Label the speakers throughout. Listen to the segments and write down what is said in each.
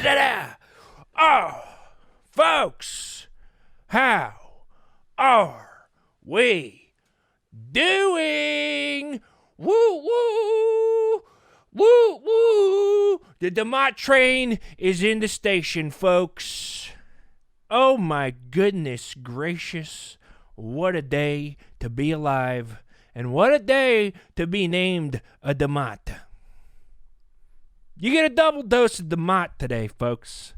Speaker 1: Da-da-da-da-da. Oh, folks, how are we doing? Woo, woo, woo, woo. The DeMott train is in the station, folks. Oh, my goodness gracious. What a day to be alive, and what a day to be named a DeMott. You get a double dose of DeMott today, folks,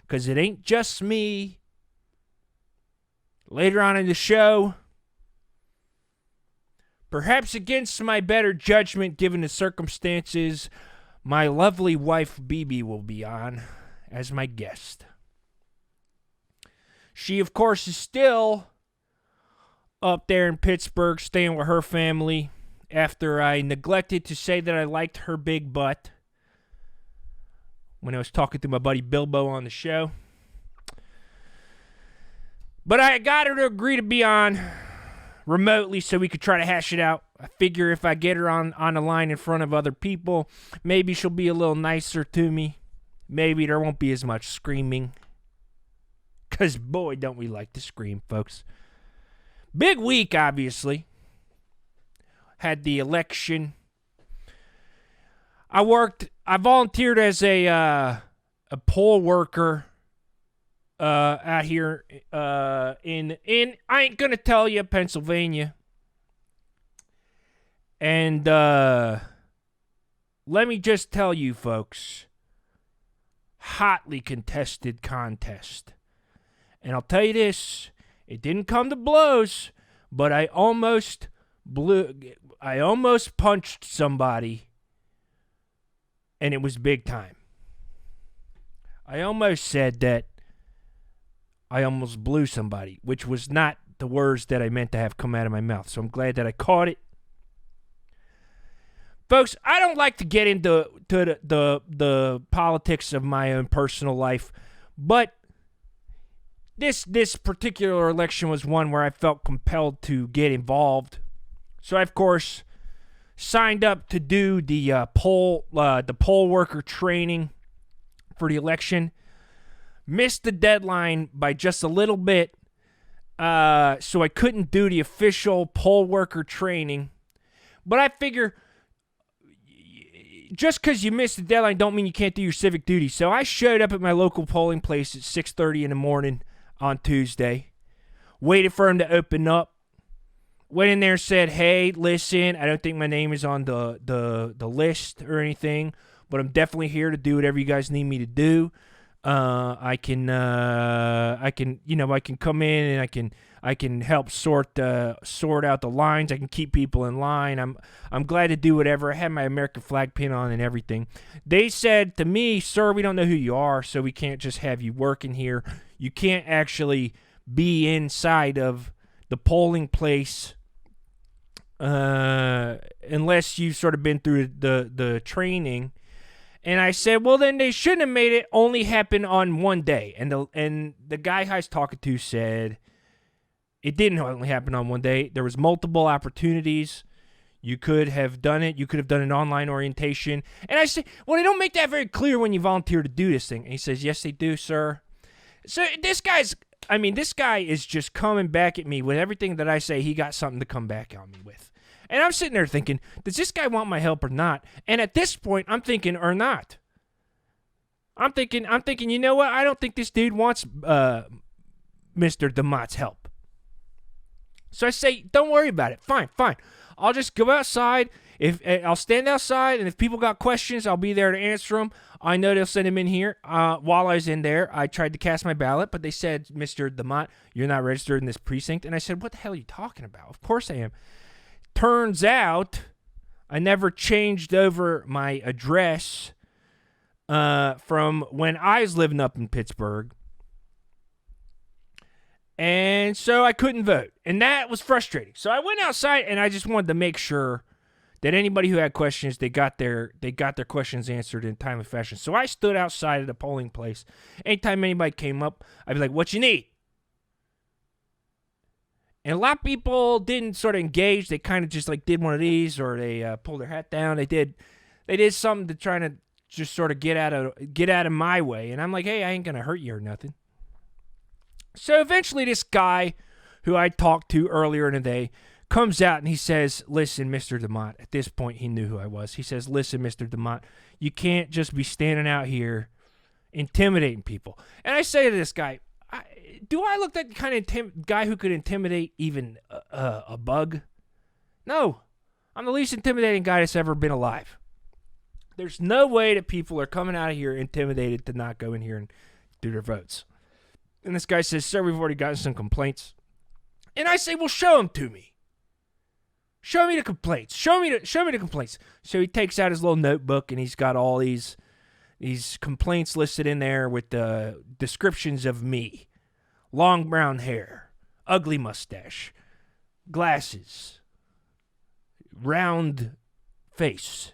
Speaker 1: because it ain't just me. Later on in the show, perhaps against my better judgment given the circumstances, my lovely wife BB will be on as my guest. She, of course, is still up there in Pittsburgh staying with her family after I neglected to say that I liked her big butt when I was talking to my buddy Bilbo on the show. But I got her to agree to be on remotely so we could try to hash it out. I figure if I get her on the line in front of other people, maybe she'll be a little nicer to me. Maybe there won't be as much screaming. Because, boy, don't we like to scream, folks. Big week, obviously. Had the election. I volunteered as a poll worker out here in I ain't gonna tell you, Pennsylvania. And let me just tell you, folks, hotly contested contest. And I'll tell you this, it didn't come to blows, but I almost punched somebody, and it was big time. I almost said that I almost blew somebody, which was not the words that I meant to have come out of my mouth. So I'm glad that I caught it. Folks, I don't like to get into the politics of my own personal life, but this particular election was one where I felt compelled to get involved. So I, of course, signed up to do the poll worker training for the election. Missed the deadline by just a little bit, so I couldn't do the official poll worker training. But I figure just because you missed the deadline don't mean you can't do your civic duty. So I showed up at my local polling place at 6:30 in the morning on Tuesday, waited for him to open up, went in there and said, hey, listen, I don't think my name is on the list or anything, but I'm definitely here to do whatever you guys need me to do. I can come in and I can help sort out the lines. I can keep people in line. I'm glad to do whatever. I had my American flag pin on and everything. They said to me, sir, we don't know who you are, so we can't just have you working here. You can't actually be inside of the polling place unless you've sort of been through the training. And I said, well, then they shouldn't have made it only happen on one day. And the guy I was talking to said it didn't only happen on one day. There was multiple opportunities. You could have done it. You could have done an online orientation. And I said, well, they don't make that very clear when you volunteer to do this thing. And he says, yes, they do, sir. So this guy is just coming back at me with everything that I say. He got something to come back on me with. And I'm sitting there thinking, does this guy want my help or not? And at this point, I'm thinking, or not. I'm thinking, you know what? I don't think this dude wants Mr. DeMott's help. So I say, don't worry about it. Fine. I'll just go outside. I'll stand outside, and if people got questions, I'll be there to answer them. I know they'll send them in here. While I was in there, I tried to cast my ballot, but they said, Mr. DeMott, you're not registered in this precinct. And I said, what the hell are you talking about? Of course I am. Turns out I never changed over my address from when I was living up in Pittsburgh. And so I couldn't vote. And that was frustrating. So I went outside and I just wanted to make sure that anybody who had questions, they got their questions answered in a timely fashion. So I stood outside of the polling place. Anytime anybody came up, I'd be like, what you need? And a lot of people didn't sort of engage. They kind of just like did one of these, or they pulled their hat down. They did something to try to just sort of get out of my way. And I'm like, hey, I ain't gonna hurt you or nothing. So eventually this guy who I talked to earlier in the day comes out and he says, listen, Mr. DeMott. At this point, he knew who I was. He says, listen, Mr. DeMott, you can't just be standing out here intimidating people. And I say to this guy, do I look like the kind of guy who could intimidate even a bug? No. I'm the least intimidating guy that's ever been alive. There's no way that people are coming out of here intimidated to not go in here and do their votes. And this guy says, sir, we've already gotten some complaints. And I say, well, show them to me. Show me the complaints. Show me the complaints. So he takes out his little notebook and he's got all these complaints listed in there with the descriptions of me. Long brown hair, ugly mustache, glasses, round face,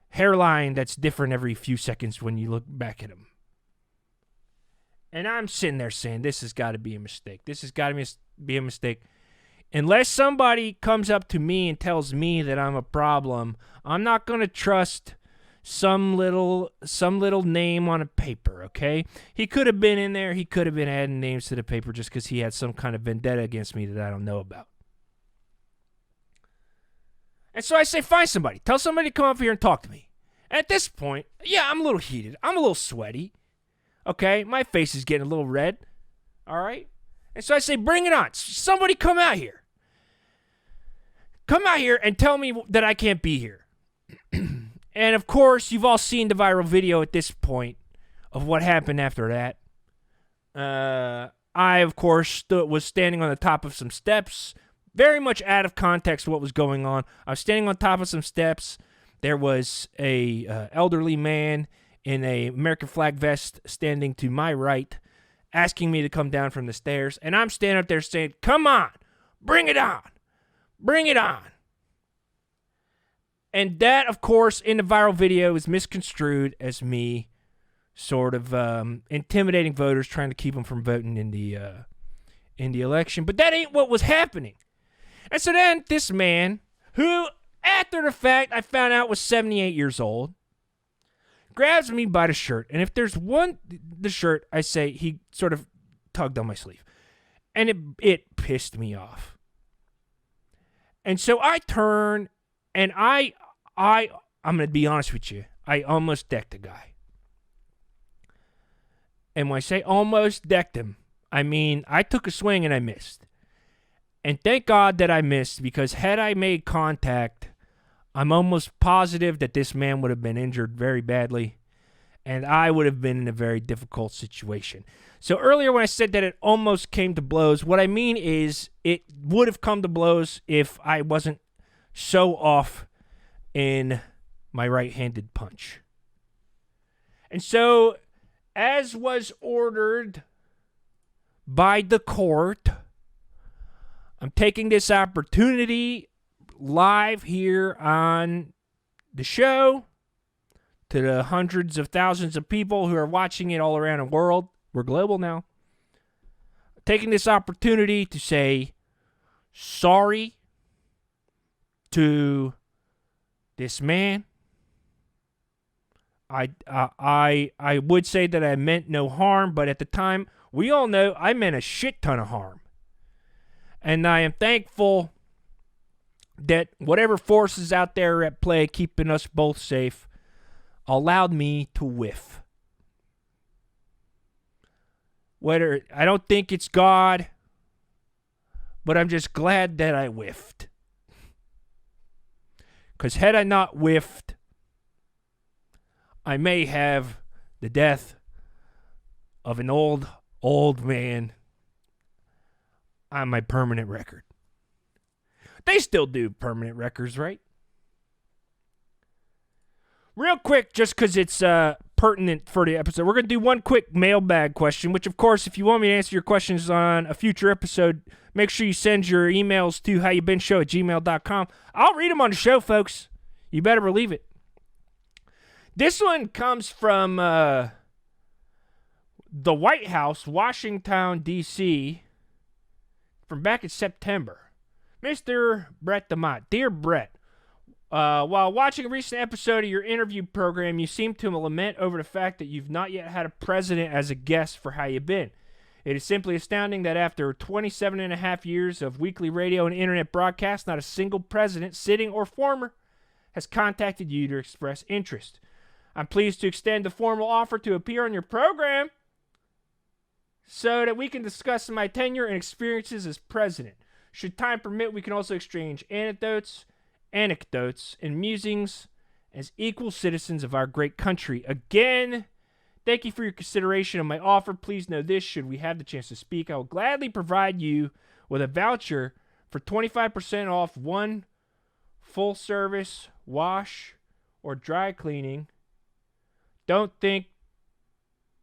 Speaker 1: hairline that's different every few seconds when you look back at him. And I'm sitting there saying, this has got to be a mistake. This has got to be a mistake. Unless somebody comes up to me and tells me that I'm a problem, I'm not going to trust some little name on a paper, okay? He could have been in there. He could have been adding names to the paper just because he had some kind of vendetta against me that I don't know about. And so I say, find somebody. Tell somebody to come up here and talk to me. And at this point, yeah, I'm a little heated. I'm a little sweaty. Okay? My face is getting a little red. All right? And so I say, bring it on. Somebody come out here. Come out here and tell me that I can't be here. And, of course, you've all seen the viral video at this point of what happened after that. I, of course, was standing on the top of some steps, very much out of context what was going on. I was standing on top of some steps. There was a elderly man in a American flag vest standing to my right, asking me to come down from the stairs. And I'm standing up there saying, come on, bring it on, bring it on. And that, of course, in the viral video is misconstrued as me sort of intimidating voters, trying to keep them from voting in the election. But that ain't what was happening. And so then this man, who, after the fact, I found out was 78 years old, grabs me by the shirt. And if there's the shirt, I say, he sort of tugged on my sleeve. And it pissed me off. And so I turn, and I'm going to be honest with you, I almost decked the guy. And when I say almost decked him, I mean I took a swing and I missed. And thank God that I missed, because had I made contact, I'm almost positive that this man would have been injured very badly, and I would have been in a very difficult situation. So earlier when I said that it almost came to blows, what I mean is it would have come to blows if I wasn't so off in my right-handed punch. And so, as was ordered by the court, I'm taking this opportunity live here on the show to the hundreds of thousands of people who are watching it all around the world. We're global now. Taking this opportunity to say sorry to this man. I would say that I meant no harm, but at the time, we all know I meant a shit ton of harm. And I am thankful that whatever forces out there at play keeping us both safe allowed me to whiff. I don't think it's God, but I'm just glad that I whiffed. Because had I not whiffed, I may have the death of an old man on my permanent record. They still do permanent records, right? Real quick, just because it's pertinent for the episode, we're going to do one quick mailbag question, which, of course, if you want me to answer your questions on a future episode, make sure you send your emails to howyoubenshow@gmail.com. I'll read them on the show, folks. You better believe it. This one comes from the White House, Washington, D.C., from back in September. Mr. Brett DeMott. Dear Brett, While watching a recent episode of your interview program, you seem to lament over the fact that you've not yet had a president as a guest for How You Been. It is simply astounding that after 27 and a half years of weekly radio and internet broadcasts, not a single president, sitting or former, has contacted you to express interest. I'm pleased to extend the formal offer to appear on your program so that we can discuss my tenure and experiences as president. Should time permit, we can also exchange anecdotes, and musings as equal citizens of our great country. Again, thank you for your consideration of my offer. Please know this, should we have the chance to speak, I will gladly provide you with a voucher for 25% off one full-service wash or dry cleaning. Don't think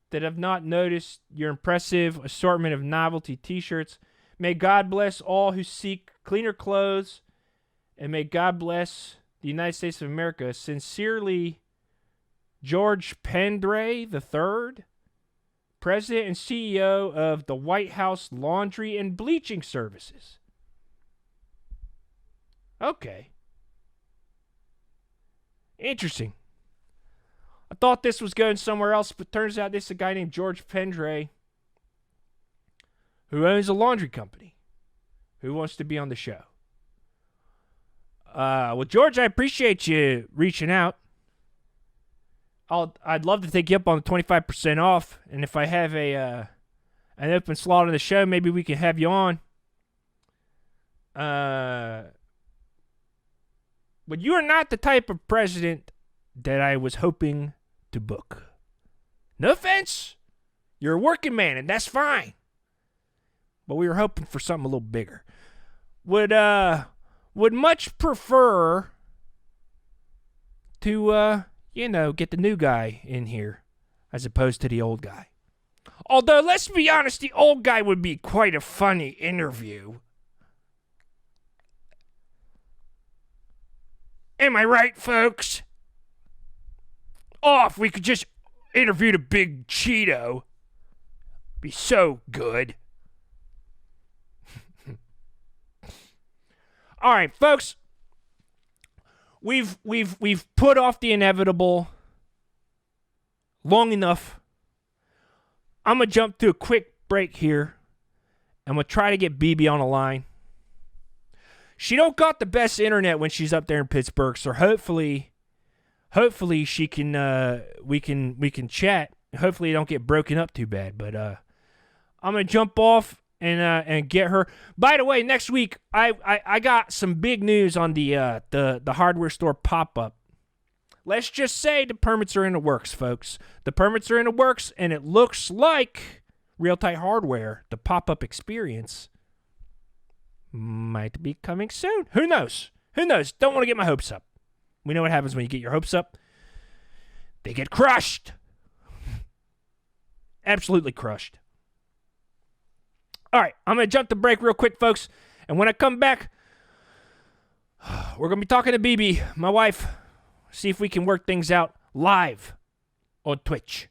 Speaker 1: that I've not noticed your impressive assortment of novelty t-shirts. May God bless all who seek cleaner clothes, and may God bless the United States of America. Sincerely, George Pendray III, President and CEO of the White House Laundry and Bleaching Services. Okay. Interesting. I thought this was going somewhere else, but turns out this is a guy named George Pendray who owns a laundry company who wants to be on the show. Well, George, I appreciate you reaching out. I'd love to take you up on the 25% off, and if I have an open slot on the show, maybe we can have you on. But you are not the type of president that I was hoping to book. No offense. You're a working man, and that's fine. But we were hoping for something a little bigger. Would much prefer to, get the new guy in here as opposed to the old guy. Although, let's be honest, the old guy would be quite a funny interview. Am I right, folks? Oh, if we could just interview the big Cheeto. Be so good. All right, folks. We've put off the inevitable long enough. I'm gonna jump to a quick break here. I'm gonna try to get BB on the line. She don't got the best internet when she's up there in Pittsburgh, so hopefully she can we can chat. Hopefully it don't get broken up too bad. But I'm gonna jump off and get her. By the way, next week I got some big news on the hardware store pop-up. Let's just say the permits are in the works, folks. The permits are in the works, and it looks like Real Tight Hardware, the pop-up experience, might be coming soon. Who knows? Who knows? Don't want to get my hopes up. We know what happens when you get your hopes up. They get crushed. Absolutely crushed. All right, I'm going to jump the break real quick, folks. And when I come back, we're going to be talking to BB, my wife, see if we can work things out live on Twitch.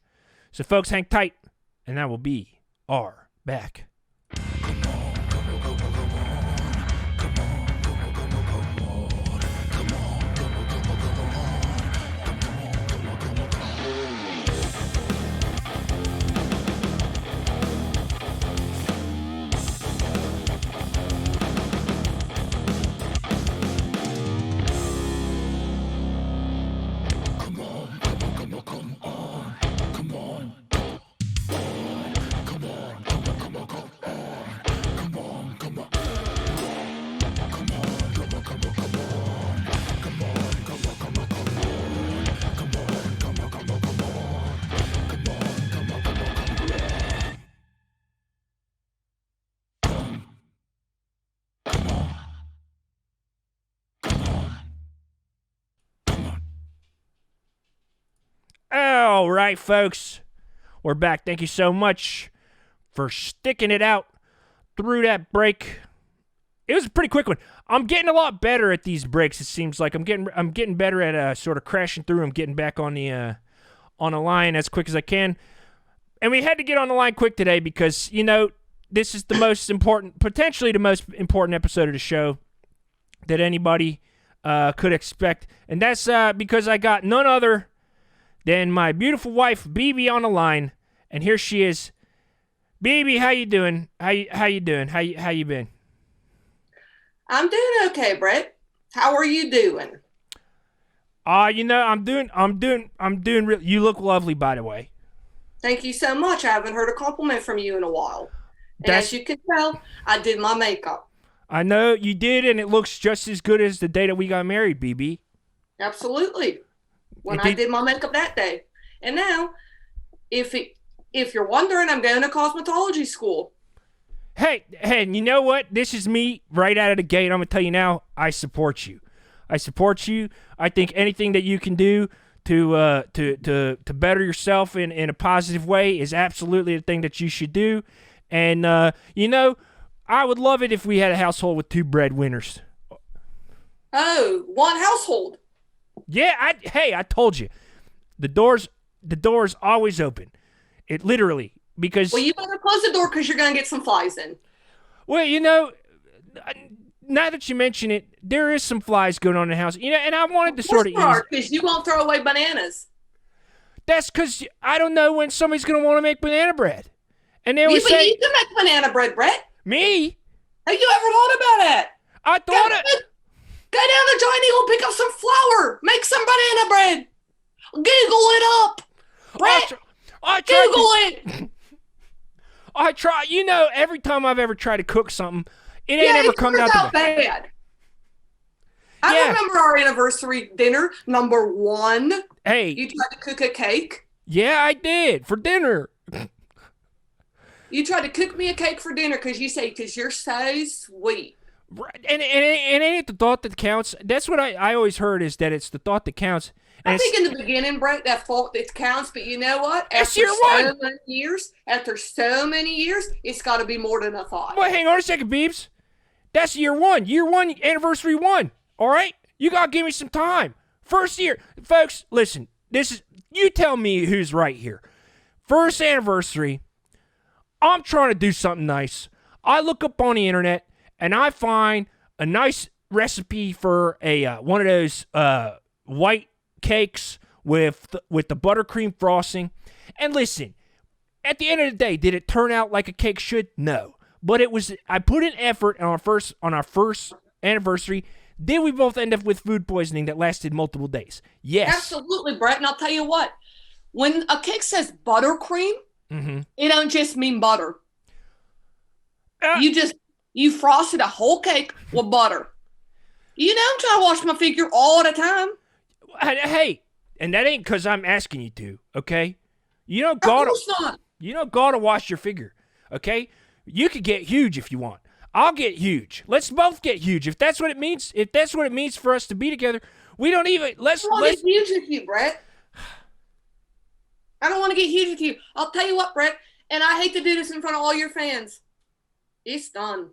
Speaker 1: So, folks, hang tight, and I will be back. All right, folks, we're back. Thank you so much for sticking it out through that break. It was a pretty quick one. I'm getting a lot better at these breaks. It seems like I'm getting better at sort of crashing through. I'm getting back on the line as quick as I can. And we had to get on the line quick today because this is the most important, potentially the most important episode of the show that anybody could expect. And that's because I got none other than my beautiful wife, BB, on the line. And here she is. BB, how you doing? How you doing? How you been?
Speaker 2: I'm doing okay, Brett. How are you doing?
Speaker 1: I'm doing real. You look lovely, by the way.
Speaker 2: Thank you so much. I haven't heard a compliment from you in a while. And
Speaker 1: That's
Speaker 2: as you can tell, I did my makeup.
Speaker 1: I know you did, and it looks just as good as the day that we got married, BB.
Speaker 2: Absolutely. When
Speaker 1: It
Speaker 2: I
Speaker 1: did.
Speaker 2: did my makeup that day. And now, if you're wondering, I'm going to cosmetology school.
Speaker 1: Hey, and you know what? This is me right out of the gate. I'm gonna tell you now. I support you. I support you. I think anything that you can do to better yourself in a positive way is absolutely the thing that you should do. And I would love it if we had a household with 2 breadwinners.
Speaker 2: Oh, one household.
Speaker 1: Yeah, I told you, the door's always open. It literally because
Speaker 2: Well, you better close the door because you're going to get some flies in.
Speaker 1: well, now that you mention it, there is some flies going on in the house. And I wanted to sort of ease.
Speaker 2: Because you won't throw away bananas.
Speaker 1: That's because I don't know when somebody's going to want to make banana bread. And they
Speaker 2: You
Speaker 1: always say,
Speaker 2: can make banana bread, Brett.
Speaker 1: me?
Speaker 2: Have you ever thought about that?
Speaker 1: I thought it.
Speaker 2: Go down to Giant Eagle, pick up some flour, make some banana bread. Google it up, Brett. Google it.
Speaker 1: I try. Every time I've ever tried to cook something, it ain't ever come out
Speaker 2: bad. I remember our anniversary dinner, number 1.
Speaker 1: Hey.
Speaker 2: You tried to cook a cake.
Speaker 1: Yeah, I did for dinner.
Speaker 2: You tried to cook me a cake for dinner because you're so sweet.
Speaker 1: And ain't it the thought that counts? That's what I always heard, is that it's the thought that counts. And
Speaker 2: I think in the beginning, Brett, that thought that counts, but you know what?
Speaker 1: After so
Speaker 2: many years, it's got to be more than a thought.
Speaker 1: Well, hang on a second, Beebs. That's year 1. Year 1, anniversary 1. All right? You got to give me some time. First year. Folks, listen. You tell me who's right here. First anniversary. I'm trying to do something nice. I look up on the internet, and I find a nice recipe for one of those white cakes with the buttercream frosting. And listen, at the end of the day, did it turn out like a cake should? No. But I put in effort on our first anniversary. Did we both end up with food poisoning that lasted multiple days? Yes.
Speaker 2: Absolutely, Brett. And I'll tell you what, when a cake says buttercream, it don't just mean butter. You frosted a whole cake with butter. I'm trying to wash my figure all the time.
Speaker 1: Hey, and that ain't because I'm asking you to, okay? You don't
Speaker 2: Of course not.
Speaker 1: gotta wash your figure, okay? You could get huge if you want. I'll get huge. Let's both get huge. If that's what it means, for us to be together, we don't even let's
Speaker 2: I don't want to get huge with you, Brett. I don't want to get huge with you. I'll tell you what, Brett, and I hate to do this in front of all your fans. It's done.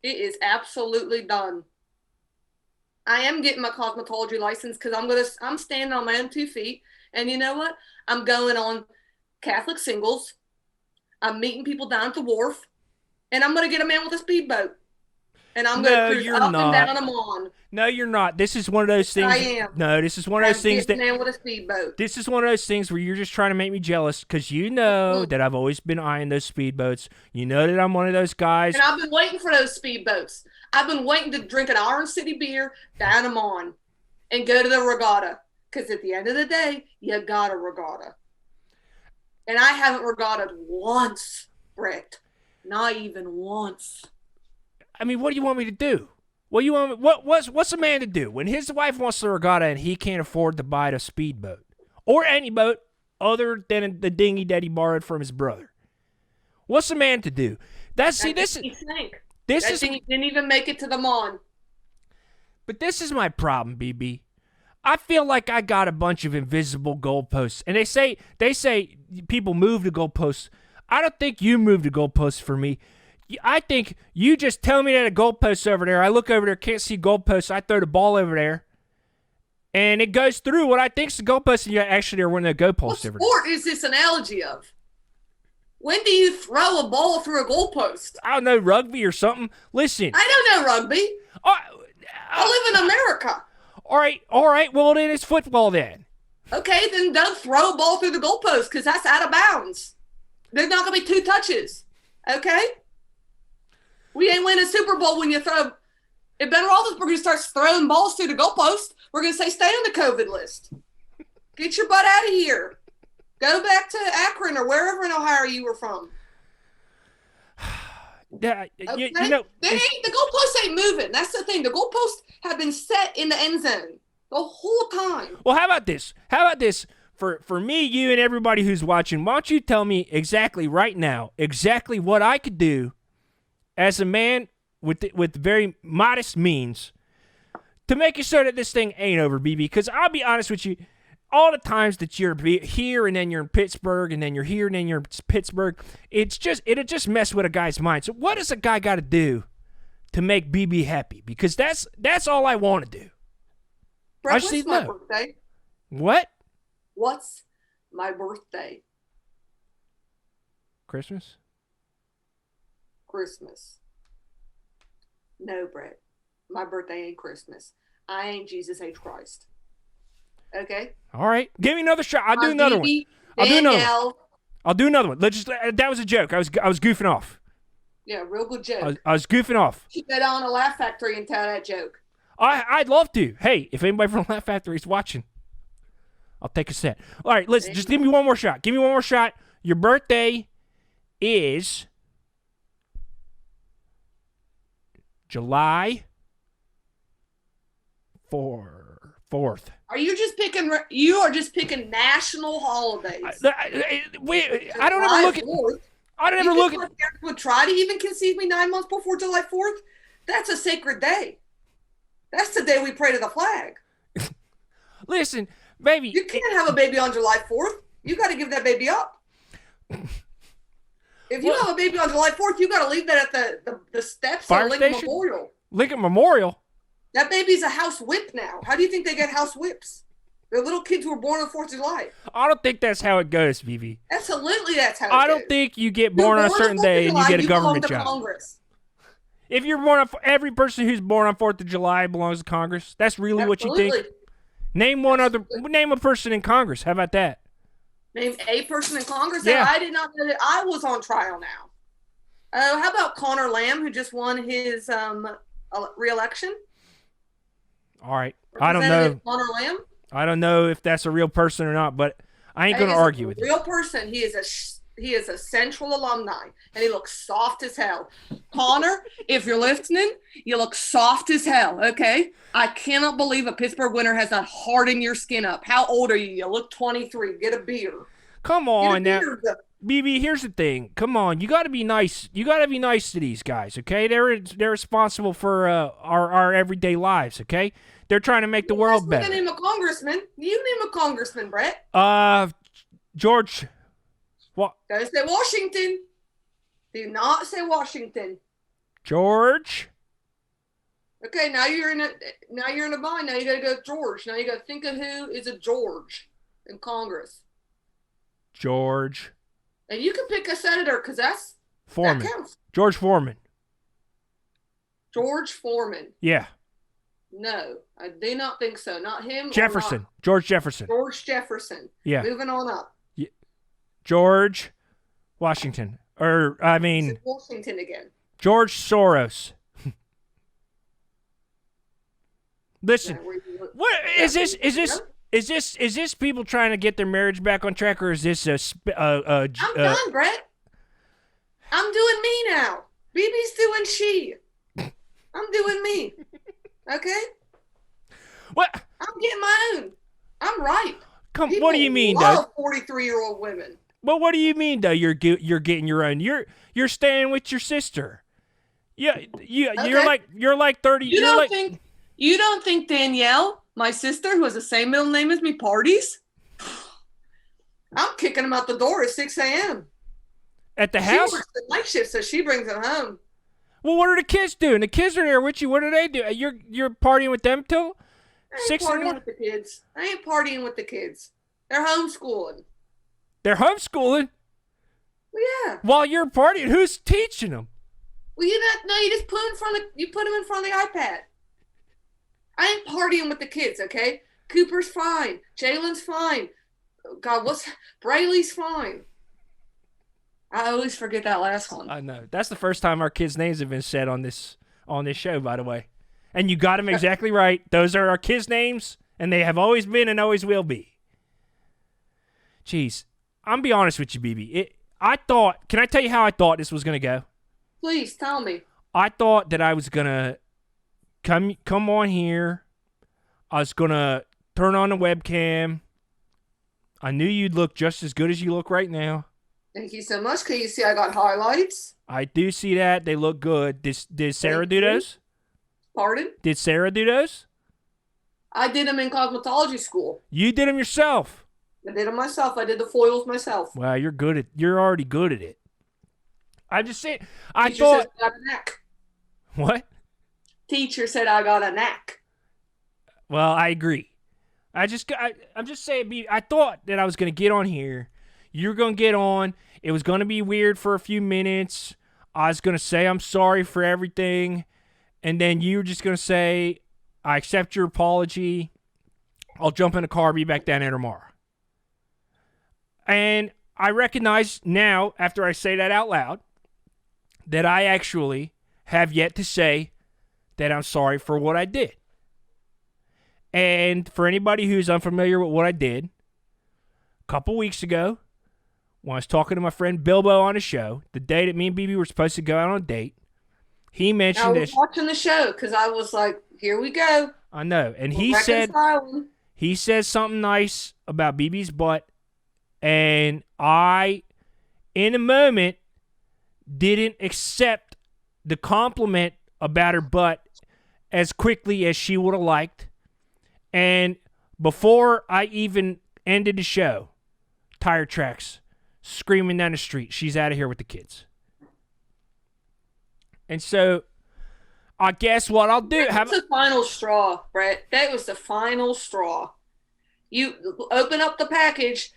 Speaker 2: It is absolutely done. I am getting my cosmetology license because I'm standing on my own 2 feet. And you know what? I'm going on Catholic Singles. I'm meeting people down at the wharf. And I'm going to get a man with a speedboat. And I'm going to cruise up and down them on.
Speaker 1: No, you're not. This is one of those things.
Speaker 2: I am.
Speaker 1: No, this is one of those things that.
Speaker 2: Man with a speedboat.
Speaker 1: This is one of those things where you're just trying to make me jealous because you know that I've always been eyeing those speedboats. You know that I'm one of those guys.
Speaker 2: And I've been waiting for those speedboats. I've been waiting to drink an Orange City beer, down them on, and go to the regatta. Because at the end of the day, you got a regatta. And I haven't regattaed once, Brett. Not even once.
Speaker 1: I mean, what do you want me to do? What's a man to do when his wife wants the regatta and he can't afford to buy the speedboat or any boat other than the dinghy that he borrowed from his brother? What's a man to do? This is
Speaker 2: didn't even make it to the Mon.
Speaker 1: But this is my problem, BB. I feel like I got a bunch of invisible goalposts, and they say people move the goalposts. I don't think you moved the goalposts for me. I think you just tell me that a goalpost's over there. I look over there, can't see goalposts. I throw the ball over there, and it goes through what I think's the goalpost, and you actually are one of the goalposts over there.
Speaker 2: What sport is this analogy of? When do you throw a ball through a goalpost?
Speaker 1: I don't know, rugby or something. Listen.
Speaker 2: I don't know rugby. I live in America.
Speaker 1: All right. Well, then it's football then.
Speaker 2: Okay, then don't throw a ball through the goalpost because that's out of bounds. There's not going to be 2 touches. Okay? We ain't winning a Super Bowl when you throw. If Ben Roethlisberger starts throwing balls through the goalpost, we're going to say stay on the COVID list. Get your butt out of here. Go back to Akron or wherever in Ohio you were from.
Speaker 1: Yeah,
Speaker 2: Okay?
Speaker 1: the
Speaker 2: goalposts ain't moving. That's the thing. The goalposts have been set in the end zone the whole time.
Speaker 1: Well, how about this? For me, you, and everybody who's watching, why don't you tell me exactly right now, exactly what I could do as a man with very modest means to make it so that this thing ain't over, BB? Because I'll be honest with you, all the times that you're here and then you're in Pittsburgh and then you're here and then you're in Pittsburgh, it'll just mess with a guy's mind. So what does a guy got to do to make BB happy? Because that's all I want to do.
Speaker 2: Brett, what's my birthday?
Speaker 1: What?
Speaker 2: What's my birthday?
Speaker 1: Christmas.
Speaker 2: No, Brett. My birthday ain't Christmas. I ain't Jesus H. Christ. Okay?
Speaker 1: All right. Give me another shot. I'll do another one. I'll do another one. That was a joke. I was goofing off.
Speaker 2: Yeah, real good joke.
Speaker 1: I was goofing off.
Speaker 2: Keep that on a Laugh Factory and tell that joke.
Speaker 1: I'd love to. Hey, if anybody from Laugh Factory is watching, I'll take a set. All right, listen, just give me one more shot. Your birthday is July 4th.
Speaker 2: Are you just picking? You are just picking national holidays.
Speaker 1: I don't ever look at. I don't ever look at.
Speaker 2: Would try to even conceive me 9 months before July 4th. That's a sacred day. That's the day we pray to the flag.
Speaker 1: Listen, baby.
Speaker 2: You can't have a baby on July 4th. You got to give that baby up. If you have a baby on July 4th, you got to leave that at the steps of Lincoln Memorial.
Speaker 1: Lincoln Memorial?
Speaker 2: That baby's a house whip now. How do you think they get house whips? They're little kids who were born on the 4th of July.
Speaker 1: I don't think that's how it goes, Vivi.
Speaker 2: Absolutely, that's how it goes.
Speaker 1: I don't think you get born on a certain day and you get a government job.
Speaker 2: Congress.
Speaker 1: If you're born on, every person who's born on 4th of July belongs to Congress. That's really what you think? Name a person in Congress. How about that?
Speaker 2: Name a person in Congress?
Speaker 1: Yeah.
Speaker 2: I did not know that I was on trial now. How about Connor Lamb, who just won his re-election?
Speaker 1: All right. I don't know.
Speaker 2: Connor Lamb?
Speaker 1: I don't know if that's a real person or not, but I ain't going to argue with you.
Speaker 2: Real person. He is a Central alumni, and he looks soft as hell. Connor, if you're listening, you look soft as hell, okay? I cannot believe a Pittsburgh winter has not hardened your skin up. How old are you? You look 23. Get a beer.
Speaker 1: Come on now. BB, here's the thing. Come on. You got to be nice. You got to be nice to these guys, okay? They're responsible for our everyday lives, okay? They're trying to make the world better.
Speaker 2: Name a congressman. You name a congressman, Brett.
Speaker 1: George. What?
Speaker 2: Don't say Washington. Do not say Washington.
Speaker 1: George.
Speaker 2: Okay, now you're in a bind. Now you gotta go George. Now you gotta think of who is a George in Congress.
Speaker 1: George.
Speaker 2: And you can pick a senator because that counts.
Speaker 1: George Foreman.
Speaker 2: George Foreman.
Speaker 1: Yeah.
Speaker 2: No, I do not think so. Not him.
Speaker 1: Jefferson. George Jefferson.
Speaker 2: George Jefferson.
Speaker 1: Yeah.
Speaker 2: Moving on up.
Speaker 1: George Washington.
Speaker 2: Washington again.
Speaker 1: George Soros. Listen, what is this? Is this people trying to get their marriage back on track, or is this
Speaker 2: I'm done, Brett. I'm doing me now. BB's doing she. I'm doing me. Okay?
Speaker 1: What?
Speaker 2: I'm getting my own. I'm ripe.
Speaker 1: What do you mean, though?
Speaker 2: 43-year-old women.
Speaker 1: Well, what do you mean, though? You're getting your own. You're staying with your sister. Yeah, okay. you're like 30.
Speaker 2: You don't think Danielle, my sister, who has the same middle name as me, parties? I'm kicking them out the door at 6 a.m.
Speaker 1: At the house?
Speaker 2: She works the night shift, so she brings them home.
Speaker 1: Well, what are the kids doing? The kids are there with you. What do they do? You're partying with them till 6 a.m.?
Speaker 2: I ain't partying with the kids. I ain't partying with the kids. They're homeschooling.
Speaker 1: They're homeschooling?
Speaker 2: Well, yeah.
Speaker 1: While you're partying, who's teaching them?
Speaker 2: Well, you just put them in front of the iPad. I ain't partying with the kids, okay? Cooper's fine. Jalen's fine. God, Braylee's fine. I always forget that last one.
Speaker 1: I know. That's the first time our kids' names have been said on this show, by the way. And you got them exactly right. Those are our kids' names, and they have always been and always will be. Jeez. I'm be honest with you, BB. Can I tell you how I thought this was going to go?
Speaker 2: Please, tell me.
Speaker 1: I thought that I was going to come on here. I was going to turn on the webcam. I knew you'd look just as good as you look right now.
Speaker 2: Thank you so much. Can you see I got highlights?
Speaker 1: I do see that. They look good. Did Sarah do those?
Speaker 2: Pardon? Did
Speaker 1: Sarah do those?
Speaker 2: I did them in cosmetology school.
Speaker 1: You did them yourself?
Speaker 2: I did them myself. I did the foils myself.
Speaker 1: Wow, you're already good at it. I just said, I
Speaker 2: Teacher
Speaker 1: thought.
Speaker 2: Said I got a knack.
Speaker 1: What?
Speaker 2: Teacher said I got a knack.
Speaker 1: Well, I agree. I'm just saying, I thought that I was going to get on here. You were going to get on. It was going to be weird for a few minutes. I was going to say I'm sorry for everything. And then you were just going to say, I accept your apology. I'll jump in the car, be back down there tomorrow. And I recognize now, after I say that out loud, that I actually have yet to say that I'm sorry for what I did. And for anybody who's unfamiliar with what I did, a couple weeks ago, when I was talking to my friend Bilbo on the show, the day that me and BB were supposed to go out on a date, he mentioned
Speaker 2: I was watching the show because I was like, here we go.
Speaker 1: I know. And he said something nice about BB's butt. And I, in a moment, didn't accept the compliment about her butt as quickly as she would have liked. And before I even ended the show, tire tracks screaming down the street, she's out of here with the kids. And so, I guess what I'll do...
Speaker 2: That's the final straw, Brett. That was the final straw. You open up the package...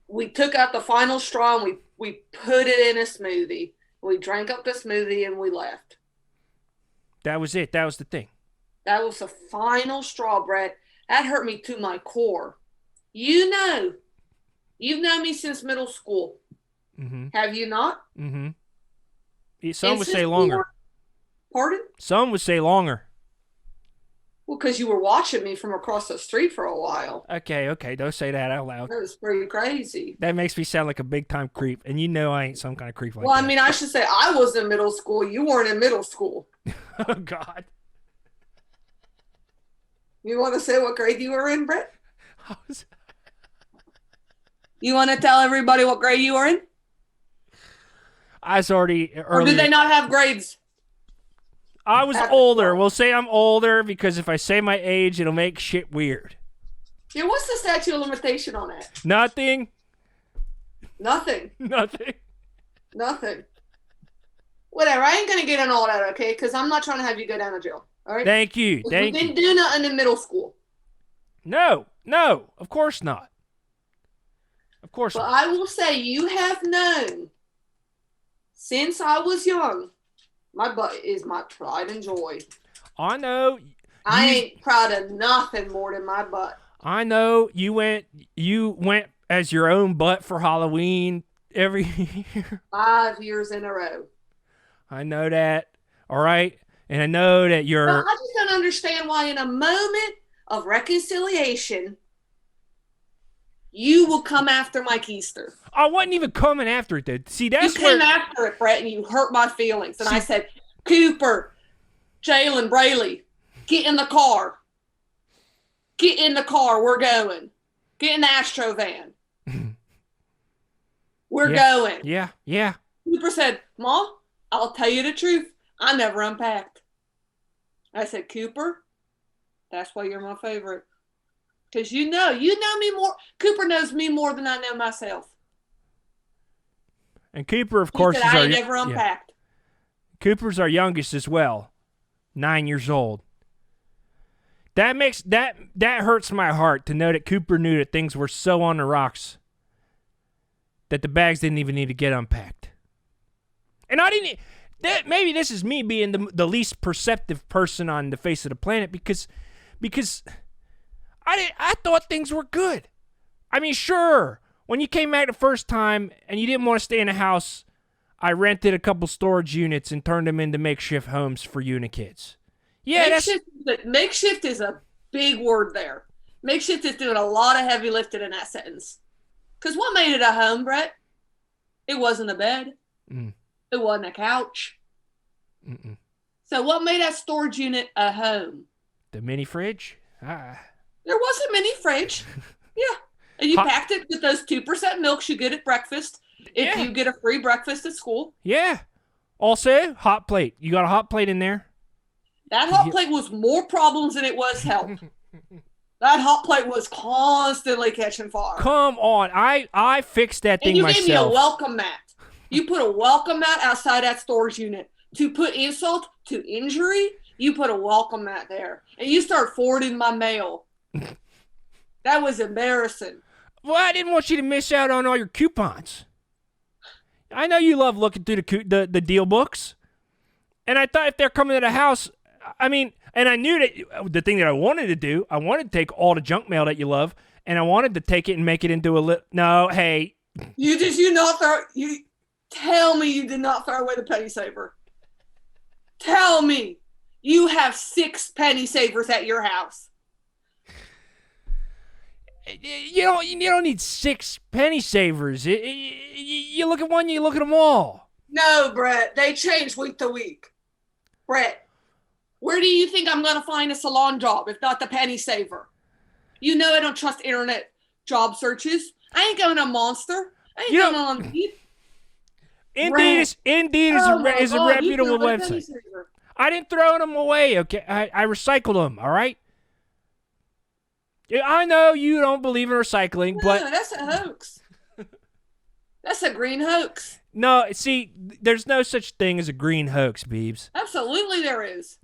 Speaker 2: We took out the final straw and we put it in a smoothie. We drank up the smoothie and we left.
Speaker 1: That was it. That was the thing.
Speaker 2: That was the final straw, Brett. That hurt me to my core. You've known me since middle school.
Speaker 1: Mm-hmm.
Speaker 2: Have you not?
Speaker 1: Mm-hmm. Some would say longer.
Speaker 2: Pardon?
Speaker 1: Some would say longer.
Speaker 2: Well, because you were watching me from across the street for a while.
Speaker 1: Okay. Don't say that out loud.
Speaker 2: That was pretty crazy.
Speaker 1: That makes me sound like a big-time creep, and you know I ain't some kind of creep like that.
Speaker 2: Well, I mean, I should say I was in middle school. You weren't in middle school.
Speaker 1: Oh, God.
Speaker 2: You want to say what grade you were in, Brett? You want to tell everybody what grade you were in?
Speaker 1: I was already earlier.
Speaker 2: Or do they not have grades?
Speaker 1: I was older. We'll say I'm older because if I say my age, it'll make shit weird.
Speaker 2: Yeah, what's the statute of limitation on that?
Speaker 1: Nothing.
Speaker 2: Nothing.
Speaker 1: Nothing.
Speaker 2: Nothing. Whatever. I ain't going to get in all that, okay? Because I'm not trying to have you go down to jail. All right?
Speaker 1: Thank you.
Speaker 2: We didn't do nothing in middle school.
Speaker 1: No. Of course not. Of course not.
Speaker 2: But I will say you have known since I was young. My butt is my pride and joy.
Speaker 1: I know.
Speaker 2: I ain't proud of nothing more than my butt.
Speaker 1: I know you went as your own butt for Halloween every year.
Speaker 2: 5 years in a row.
Speaker 1: I know that. All right. And I know that you're...
Speaker 2: I just don't understand why in a moment of reconciliation, you will come after Mike Easter.
Speaker 1: I wasn't even coming after it, dude. See, that's
Speaker 2: you came after it, Brett, and you hurt my feelings. And I said, Cooper, Jalen, Braylee, get in the car. Get in the car. We're going. Get in the Astro van. We're going.
Speaker 1: Yeah.
Speaker 2: Cooper said, Mom, I'll tell you the truth. I never unpacked. I said, Cooper, that's why you're my favorite. Because you know me more. Cooper knows me more than I know myself.
Speaker 1: And Cooper, of course,
Speaker 2: is I never unpacked.
Speaker 1: Yeah. Cooper's our youngest as well, 9 years old. That hurts my heart to know that Cooper knew that things were so on the rocks that the bags didn't even need to get unpacked. And I didn't. Maybe this is me being the least perceptive person on the face of the planet because because I thought things were good. I mean, sure, when you came back the first time and you didn't want to stay in a house, I rented a couple storage units and turned them into makeshift homes for you and the kids. Yeah,
Speaker 2: makeshift is a big word there. Makeshift is doing a lot of heavy lifting in that sentence. Because what made it a home, Brett? It wasn't a bed. It wasn't a couch. So what made that storage unit a home?
Speaker 1: The mini fridge?
Speaker 2: There was a mini fridge. Yeah. And you packed it with those 2% milks you get at breakfast if you get a free breakfast at school.
Speaker 1: Yeah. Also, hot plate. You got a hot plate in there?
Speaker 2: That hot plate was more problems than it was help. That hot plate was constantly catching fire.
Speaker 1: Come on. I fixed that thing myself.
Speaker 2: And you gave me a welcome mat. You put a welcome mat outside that storage unit. To put insult to injury, you put a welcome mat there. And you start forwarding my mail. That was embarrassing.
Speaker 1: Well, I didn't want you to miss out on all your coupons. I know you love looking through the deal books. And I thought if they're coming to the house, I mean, and I knew that the thing that I wanted to do, I wanted to take all the junk mail that you love, and I wanted to take it and make it into a no, hey.
Speaker 2: Tell me you did not throw away the penny saver. Tell me you have 6 penny savers at your house.
Speaker 1: You don't need 6 penny savers. You look at one, you look at them all.
Speaker 2: No, Brett, they change week to week. Brett, where do you think I'm going to find a salon job if not the penny saver? You know I don't trust internet job searches. I ain't going to Monster. I ain't going on Indeed.
Speaker 1: Indeed is a reputable website. I didn't throw them away, okay? I recycled them, all right? I know you don't believe in recycling, but...
Speaker 2: No, that's a hoax. That's a green hoax.
Speaker 1: No, see, there's no such thing as a green hoax, Beebs.
Speaker 2: Absolutely there is.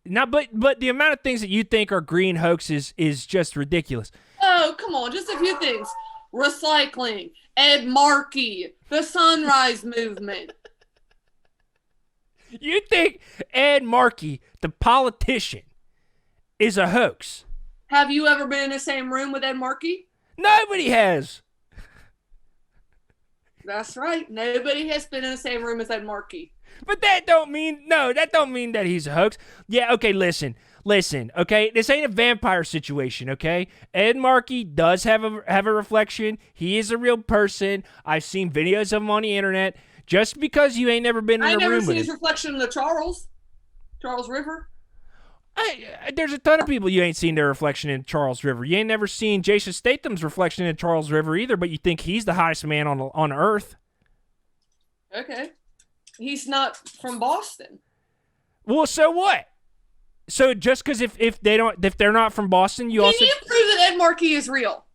Speaker 1: Now, but the amount of things that you think are green hoaxes is just ridiculous.
Speaker 2: Oh, come on, just a few things. Recycling, Ed Markey, the Sunrise Movement.
Speaker 1: You think Ed Markey, the politician, is a hoax?
Speaker 2: Have you ever been in the same room with Ed Markey?
Speaker 1: Nobody has.
Speaker 2: That's right. Nobody has been in the same room as Ed Markey.
Speaker 1: But that don't mean that he's a hoax. Yeah, okay, listen, okay? This ain't a vampire situation, okay? Ed Markey does have a reflection. He is a real person. I've seen videos of him on the internet. Just because you ain't never been in a room with him. I never seen
Speaker 2: his reflection in the Charles River.
Speaker 1: There's a ton of people you ain't seen their reflection in Charles River. You ain't never seen Jason Statham's reflection in Charles River either, but you think he's the hottest man on Earth.
Speaker 2: Okay. He's not from Boston.
Speaker 1: Well, so what? So just because if they're not from Boston, you also...
Speaker 2: Can you prove that Ed Markey is real?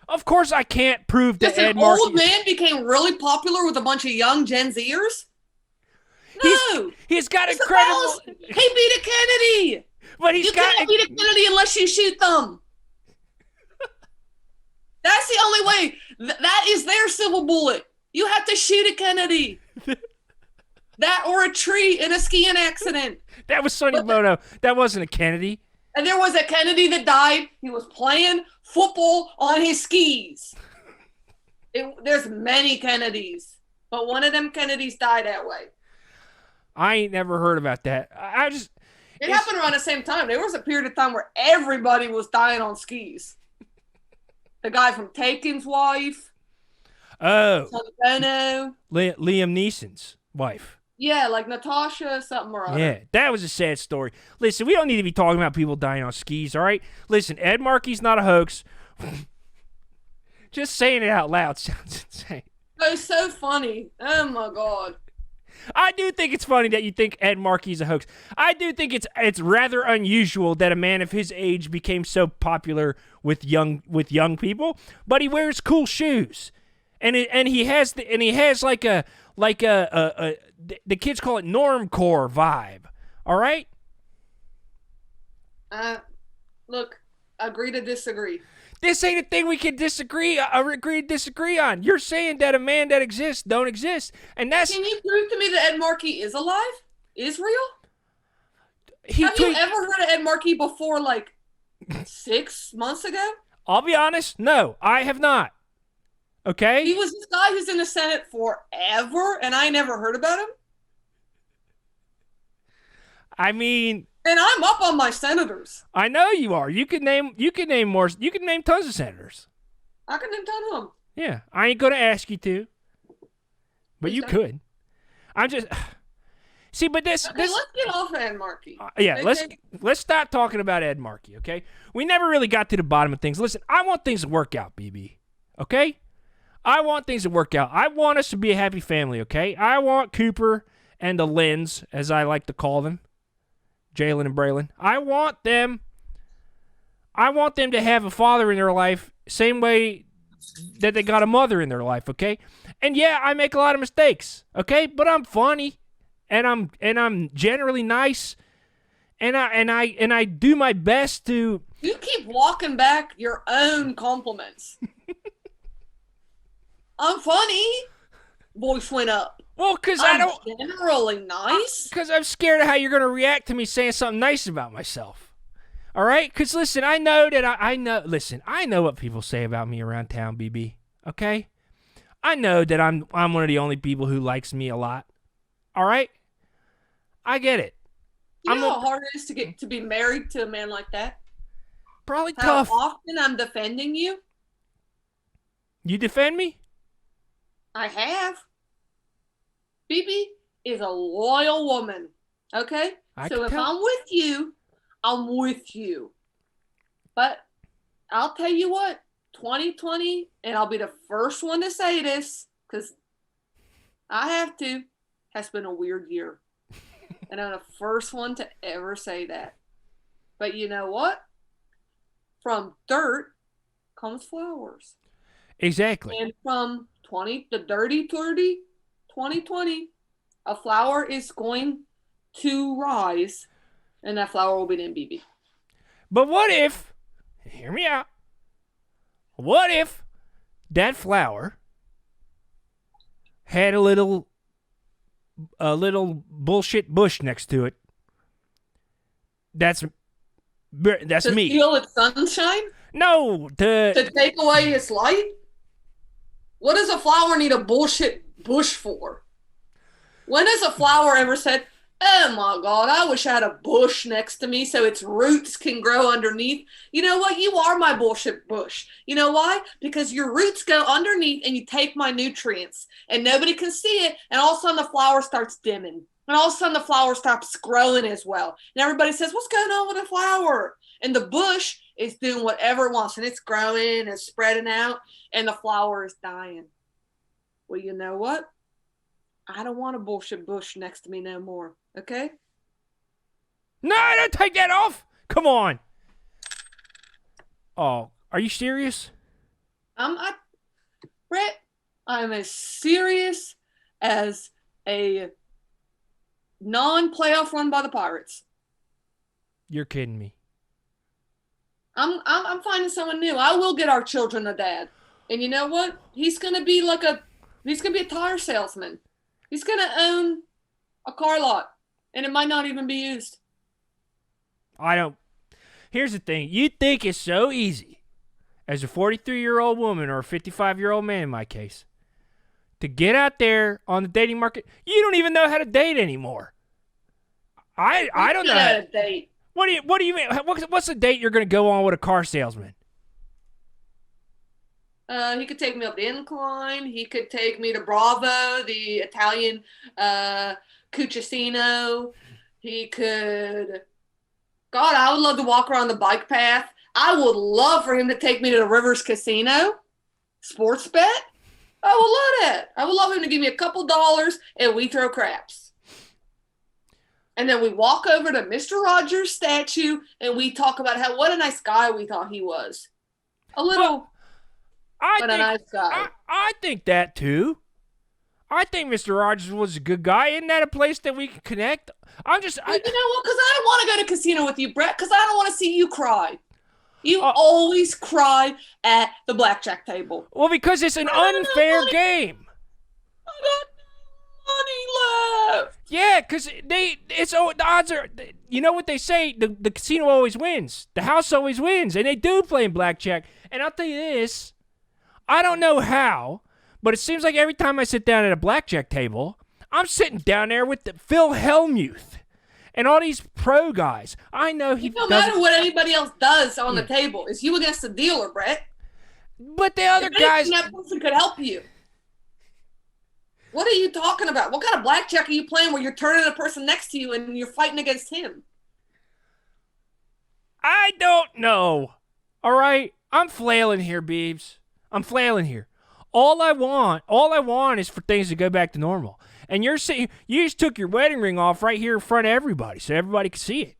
Speaker 1: Of course I can't prove that Ed Markey...
Speaker 2: This old man became really popular with a bunch of young Gen Zers? No!
Speaker 1: He's got incredible...
Speaker 2: He beat a Kennedy!
Speaker 1: But
Speaker 2: you can't beat a Kennedy unless you shoot them. That's the only way. That is their silver bullet. You have to shoot a Kennedy. That or a tree in a skiing accident.
Speaker 1: That was Sonny Bono. That wasn't a Kennedy.
Speaker 2: And there was a Kennedy that died. He was playing football on his skis. There's many Kennedys. But one of them Kennedys died that way.
Speaker 1: I ain't never heard about that.
Speaker 2: It happened around the same time. There was a period of time where everybody was dying on skis. The guy from Taken's wife.
Speaker 1: Oh.
Speaker 2: Bono.
Speaker 1: Liam Neeson's wife.
Speaker 2: Yeah, like Natasha something or other.
Speaker 1: Yeah, that was a sad story. Listen, we don't need to be talking about people dying on skis, all right? Listen, Ed Markey's not a hoax. Just saying it out loud sounds insane.
Speaker 2: It's so funny. Oh, my God.
Speaker 1: I do think it's funny that you think Ed Markey's a hoax. I do think it's rather unusual that a man of his age became so popular with young people, but he wears cool shoes. And he has like a the kids call it normcore vibe. All right?
Speaker 2: Look, agree to disagree.
Speaker 1: This ain't a thing we can agree to disagree on. You're saying that a man that exists don't exist, and that's...
Speaker 2: Can you prove to me that Ed Markey is alive? Is real? Have you ever heard of Ed Markey before, like, 6 months ago?
Speaker 1: I'll be honest. No, I have not. Okay?
Speaker 2: He was this guy who's in the Senate forever, and I never heard about him.
Speaker 1: I mean,
Speaker 2: and I'm up on my senators.
Speaker 1: I know you are. You can name more. You can name tons of senators.
Speaker 2: I can name tons of them.
Speaker 1: Yeah, I ain't gonna ask you to, but
Speaker 2: Please
Speaker 1: you
Speaker 2: don't.
Speaker 1: could. I'm just see, but this.
Speaker 2: Let's get off Ed Markey.
Speaker 1: Yeah, let's stop talking about Ed Markey. Okay, we never really got to the bottom of things. Listen, I want things to work out, BB. Okay, I want things to work out. I want us to be a happy family. Okay, I want Cooper and the Lens, as I like to call them, Jalen and Braylon. I want them to have a father in their life, same way that they got a mother in their life, okay? And yeah, I make a lot of mistakes, okay? But I'm funny, and I'm generally nice, and I do my best to.
Speaker 2: You keep walking back your own compliments. I'm funny. Voice went up.
Speaker 1: Well, because
Speaker 2: I'm generally nice.
Speaker 1: Because I'm scared of how you're going to react to me saying something nice about myself. All right? Because, listen, I know that I know what people say about me around town, BB. Okay? I know that I'm one of the only people who likes me a lot. All right? I get it.
Speaker 2: You know how hard it is to be married to a man like that?
Speaker 1: Probably
Speaker 2: how
Speaker 1: tough.
Speaker 2: How often I'm defending you?
Speaker 1: You defend me?
Speaker 2: I have. BB is a loyal woman. Okay? So if I'm with you, I'm with you. But I'll tell you what, 2020, and I'll be the first one to say this, because I have to, has been a weird year. And I'm the first one to ever say that. But you know what? From dirt comes flowers.
Speaker 1: Exactly.
Speaker 2: And from the dirty 30, 2020, a flower is going to rise. And that flower will be named BB.
Speaker 1: But what if, hear me out, what if that flower had a little bullshit bush next to it? That's me.
Speaker 2: To steal its sunshine?
Speaker 1: No,
Speaker 2: to take away its light? What does a flower need a bullshit bush for? When has a flower ever said, oh my God, I wish I had a bush next to me so its roots can grow underneath? You know what? You are my bullshit bush. You know why? Because your roots go underneath and you take my nutrients and nobody can see it. And all of a sudden the flower starts dimming. And all of a sudden the flower stops growing as well. And everybody says, what's going on with the flower? And the bush is doing whatever it wants. And it's growing and spreading out. And the flower is dying. Well, you know what? I don't want a bullshit bush next to me no more. Okay?
Speaker 1: No, don't take that off. Come on. Oh, are you serious?
Speaker 2: Brett, I'm as serious as a non-playoff run by the Pirates.
Speaker 1: You're kidding me.
Speaker 2: I'm finding someone new. I will get our children a dad. And you know what? He's gonna be a tire salesman. He's going to own a car lot, and it might not even be used.
Speaker 1: Here's the thing. You think it's so easy, as a 43-year-old woman or a 55-year-old man in my case, to get out there on the dating market. You don't even know how to date anymore. I don't know how to
Speaker 2: date.
Speaker 1: What do you mean? What's the date you're going to go on with a car salesman?
Speaker 2: He could take me up the incline. He could take me to Bravo, the Italian Cucinato. He could... God, I would love to walk around the bike path. I would love for him to take me to the Rivers Casino. Sports bet. I would love that. I would love him to give me a couple dollars and we throw craps. And then we walk over to Mr. Rogers' statue and we talk about what a nice guy we thought he was. A nice guy.
Speaker 1: I think that too. I think Mr. Rogers was a good guy. Isn't that a place that we can connect?
Speaker 2: You know what? Because I don't want to go to casino with you, Brett, because I don't want to see you cry. You always cry at the blackjack table.
Speaker 1: Well, because it's an unfair game.
Speaker 2: I got no money left.
Speaker 1: Yeah, because the odds are, you know what they say, the casino always wins. The house always wins, and they do play in blackjack. And I'll tell you this, I don't know how, but it seems like every time I sit down at a blackjack table, I'm sitting down there with Phil Hellmuth and all these pro guys. I know he
Speaker 2: No matter what anybody else does on the table, it's you against the dealer, Brett.
Speaker 1: But the other guys,
Speaker 2: that person could help you. What are you talking about? What kind of blackjack are you playing where you're turning the person next to you and you're fighting against him?
Speaker 1: I don't know. All right? I'm flailing here, Beebs. I'm flailing here. All I want is for things to go back to normal. And you just took your wedding ring off right here in front of everybody so everybody can see it.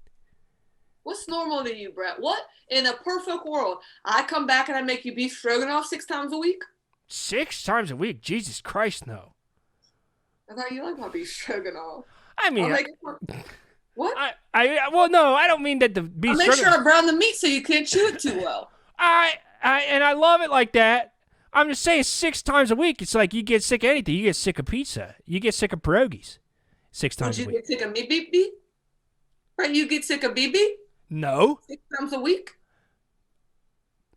Speaker 2: What's normal to you, Brett? What? In a perfect world, I come back and I make you beef stroganoff 6 times a week?
Speaker 1: 6 times a week? Jesus Christ, no.
Speaker 2: I thought you liked my beef stroganoff.
Speaker 1: I mean,
Speaker 2: what?
Speaker 1: Well, no, I don't mean that the beef stroganoff.
Speaker 2: I'll make sure I brown the meat so you can't chew it too well.
Speaker 1: I love it like that. I'm just saying 6 times a week. It's like you get sick of anything. You get sick of pizza. You get sick of pierogies 6 times a week.
Speaker 2: Would you get sick of me, BB? Right? You get sick of BB?
Speaker 1: No.
Speaker 2: 6 times a week?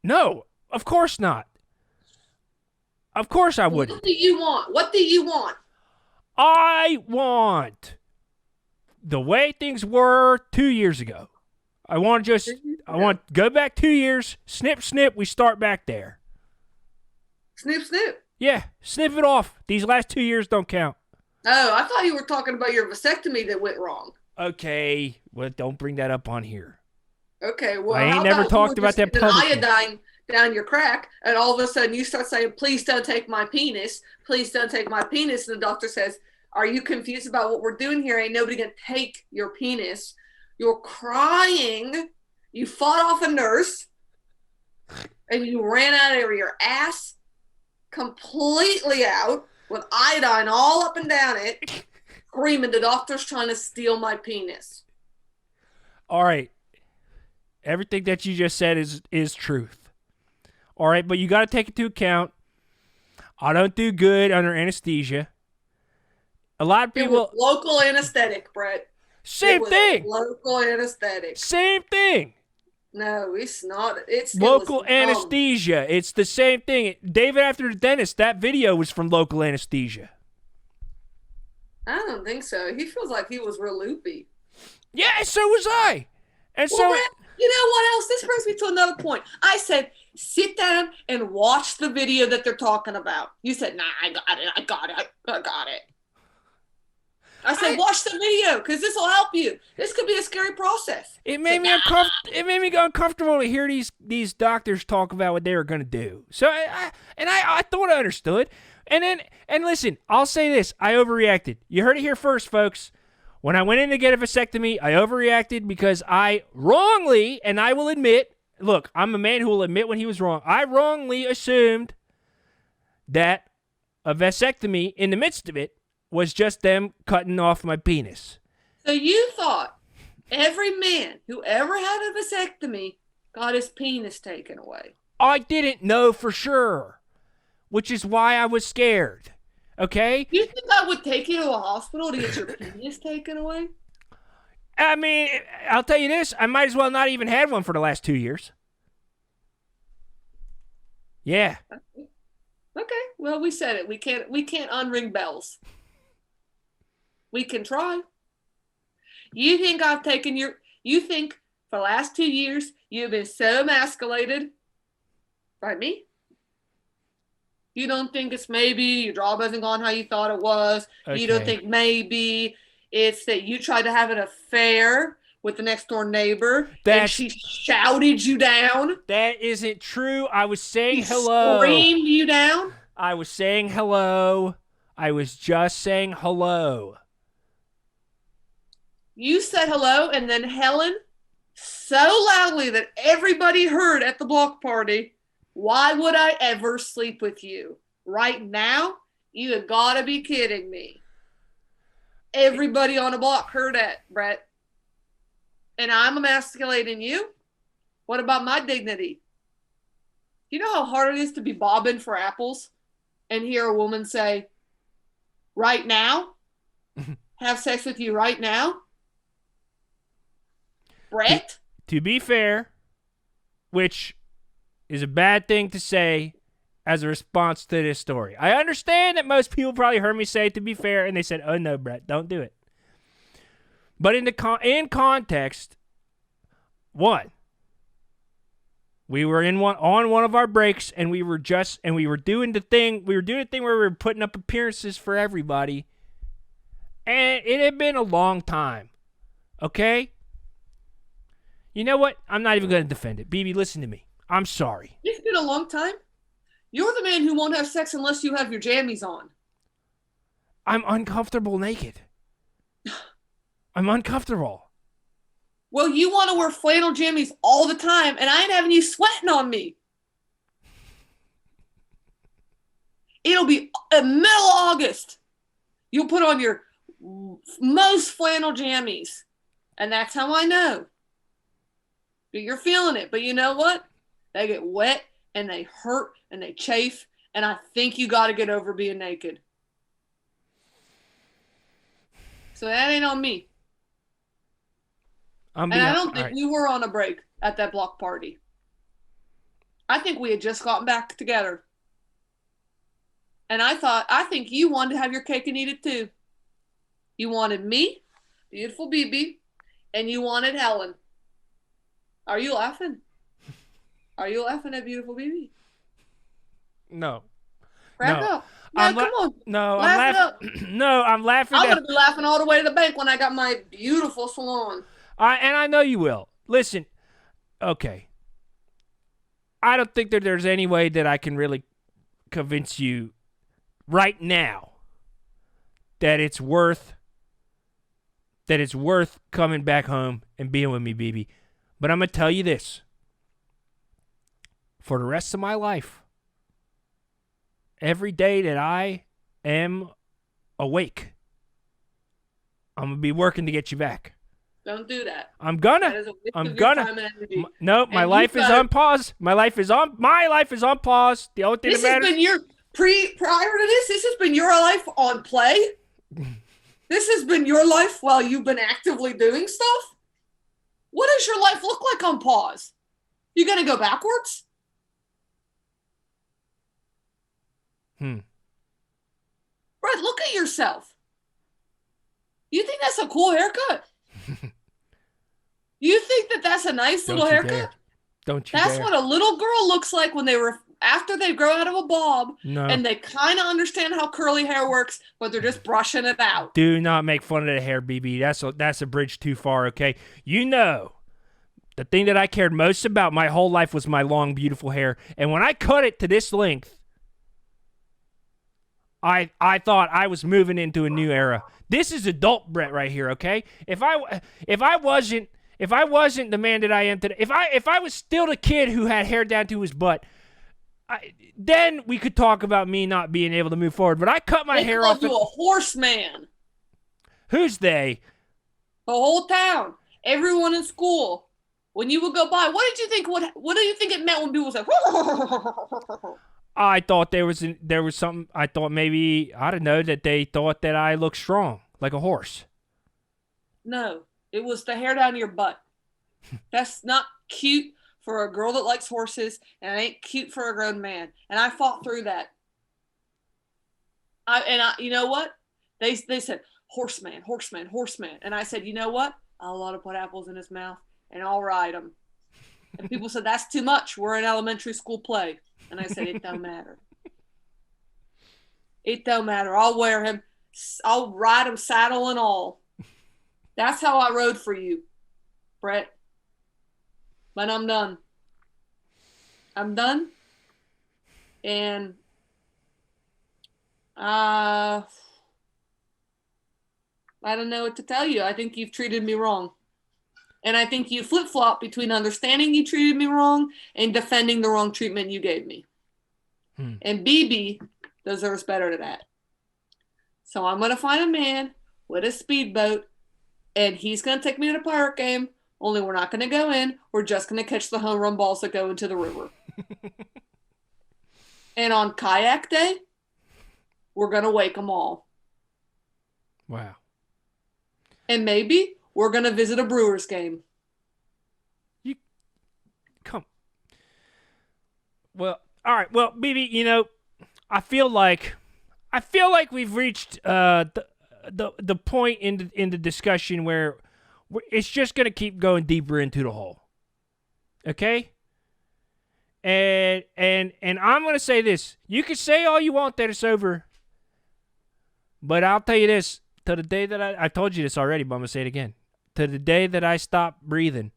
Speaker 1: No, of course not. Of course I wouldn't.
Speaker 2: What do you want? What do you want?
Speaker 1: I want the way things were 2 years ago. I want to go back 2 years, snip, snip, we start back there.
Speaker 2: Snip, snip?
Speaker 1: Yeah, snip it off. These last 2 years don't count.
Speaker 2: Oh, I thought you were talking about your vasectomy that went wrong.
Speaker 1: Okay, well, don't bring that up on here.
Speaker 2: Okay, well,
Speaker 1: I ain't never talked about that publicly.
Speaker 2: Iodine down your crack, and all of a sudden you start saying, please don't take my penis. Please don't take my penis. And the doctor says, are you confused about what we're doing here? Ain't nobody going to take your penis. You're crying. You fought off a nurse, and you ran out of your ass completely out with iodine all up and down it, screaming, the doctor's trying to steal my penis.
Speaker 1: All right. Everything that you just said is truth. All right, but you got to take into account, I don't do good under anesthesia. A lot of people...
Speaker 2: It was local anesthetic, Brett.
Speaker 1: Same thing.
Speaker 2: Local anesthetic.
Speaker 1: Same thing.
Speaker 2: No, it's not. It's
Speaker 1: local anesthesia. It's the same thing. David After the Dentist, that video was from local anesthesia.
Speaker 2: I don't think so. He feels like he was real loopy.
Speaker 1: Yeah, so was I. And
Speaker 2: well, Brett, you know what else? This brings me to another point. I said, sit down and watch the video that they're talking about. You said, nah, I got it. I said, watch the video because this will help you. This could be a scary process.
Speaker 1: It made me uncomfortable to hear these doctors talk about what they were going to do. So I thought I understood. And listen, I'll say this. I overreacted. You heard it here first, folks. When I went in to get a vasectomy, I overreacted because I wrongly, and I will admit, look, I'm a man who will admit when he was wrong. I wrongly assumed that a vasectomy in the midst of it was just them cutting off my penis.
Speaker 2: So you thought every man who ever had a vasectomy got his penis taken away?
Speaker 1: I didn't know for sure, which is why I was scared. Okay?
Speaker 2: You think I would take you to a hospital to get your penis taken away?
Speaker 1: I mean, I'll tell you this. I might as well not even had one for the last 2 years. Yeah.
Speaker 2: Okay. Well, we said it. We can't unring bells. We can try. You think for the last 2 years you've been so emasculated by me? You don't think it's maybe your job hasn't gone how you thought it was. Okay. You don't think maybe it's that you tried to have an affair with the next door neighbor and she shouted you down?
Speaker 1: That isn't true. I was saying hello.
Speaker 2: Screamed you down?
Speaker 1: I was saying hello. I was just saying hello.
Speaker 2: You said hello, and then Helen, so loudly that everybody heard at the block party, why would I ever sleep with you? Right now? You have got to be kidding me. Everybody on the block heard that, Brett. And I'm emasculating you? What about my dignity? You know how hard it is to be bobbing for apples and hear a woman say, right now? have sex with you right now? Brett?
Speaker 1: To be fair, which is a bad thing to say as a response to this story. I understand that most people probably heard me say to be fair, and they said, oh no, Brett, don't do it. But in context, one, we were on one of our breaks, and we were doing the thing where we were putting up appearances for everybody, and it had been a long time. Okay? You know what? I'm not even going to defend it. BB, listen to me. I'm sorry.
Speaker 2: It's been a long time. You're the man who won't have sex unless you have your jammies on.
Speaker 1: I'm uncomfortable naked. I'm uncomfortable.
Speaker 2: Well, you want to wear flannel jammies all the time, and I ain't having you sweating on me. It'll be middle of August. You'll put on your most flannel jammies, and that's how I know. But you're feeling it. But you know what? They get wet, and they hurt, and they chafe, and I think you got to get over being naked. So that ain't on me. And I don't think we were on a break at that block party. I think we had just gotten back together. And I think you wanted to have your cake and eat it too. You wanted me, beautiful BB, and you wanted Helen. Are you laughing? Are you laughing at beautiful BB?
Speaker 1: No.
Speaker 2: Crack up. No, come on.
Speaker 1: No,
Speaker 2: I'm
Speaker 1: laughing. No, I'm laughing.
Speaker 2: I'm going to be laughing all the way to the bank when I got my beautiful salon.
Speaker 1: And I know you will. Listen, okay. I don't think that there's any way that I can really convince you right now that it's worth coming back home and being with me, BB. But I'm going to tell you this. For the rest of my life, every day that I am awake, I'm going to be working to get you back.
Speaker 2: Don't do that.
Speaker 1: I'm gonna. No, my life is on pause. My life is on pause. The only thing that matters.
Speaker 2: This has been your prior to this. This has been your life on play. This has been your life while you've been actively doing stuff. What does your life look like on pause? You gonna go backwards? Brett, look at yourself. You think that's a cool haircut? You think that that's a nice little haircut?
Speaker 1: Dare. Don't you
Speaker 2: That's
Speaker 1: dare.
Speaker 2: what a little girl looks like when after they grow out of a bob, and they kind of understand how curly hair works, but they're just brushing it out.
Speaker 1: Do not make fun of the hair, BB. That's a bridge too far, okay? You know, the thing that I cared most about my whole life was my long, beautiful hair. And when I cut it to this length, I thought I was moving into a new era. This is adult Brett right here, okay? If I wasn't the man that I am today, if I was still the kid who had hair down to his butt, then we could talk about me not being able to move forward. But I cut my hair off.
Speaker 2: They called you a horseman.
Speaker 1: Who's they?
Speaker 2: The whole town, everyone in school. When you would go by, what did you think? What do you think it meant when people said?
Speaker 1: I thought there was something. I thought maybe, I don't know, that they thought that I looked strong, like a horse.
Speaker 2: No, it was the hair down your butt. That's not cute for a girl that likes horses, and it ain't cute for a grown man. And I fought through that. You know what? They said, horseman, horseman, horseman. And I said, you know what? I'll let him put apples in his mouth, and I'll ride him. And people said, that's too much. We're in elementary school play. And I said, it don't matter. It don't matter. I'll wear him. I'll ride him saddle and all. That's how I rode for you, Brett. But I'm done. I'm done. And I don't know what to tell you. I think you've treated me wrong. And I think you flip-flop between understanding you treated me wrong and defending the wrong treatment you gave me. And BB deserves better than that. So I'm going to find a man with a speedboat, and he's going to take me to the pirate game, only we're not going to go in. We're just going to catch the home run balls that go into the river. And on kayak day, we're going to wake them all.
Speaker 1: Wow.
Speaker 2: And maybe we're going to visit a Brewers game.
Speaker 1: You come. Well, all right. Well, BB, you know, I feel like we've reached the point in the discussion where it's just going to keep going deeper into the hole. Okay? And I'm going to say this. You can say all you want that it's over. But I'll tell you this. To the day that I told you this already, but I'm going to say it again. To the day that I stop breathing,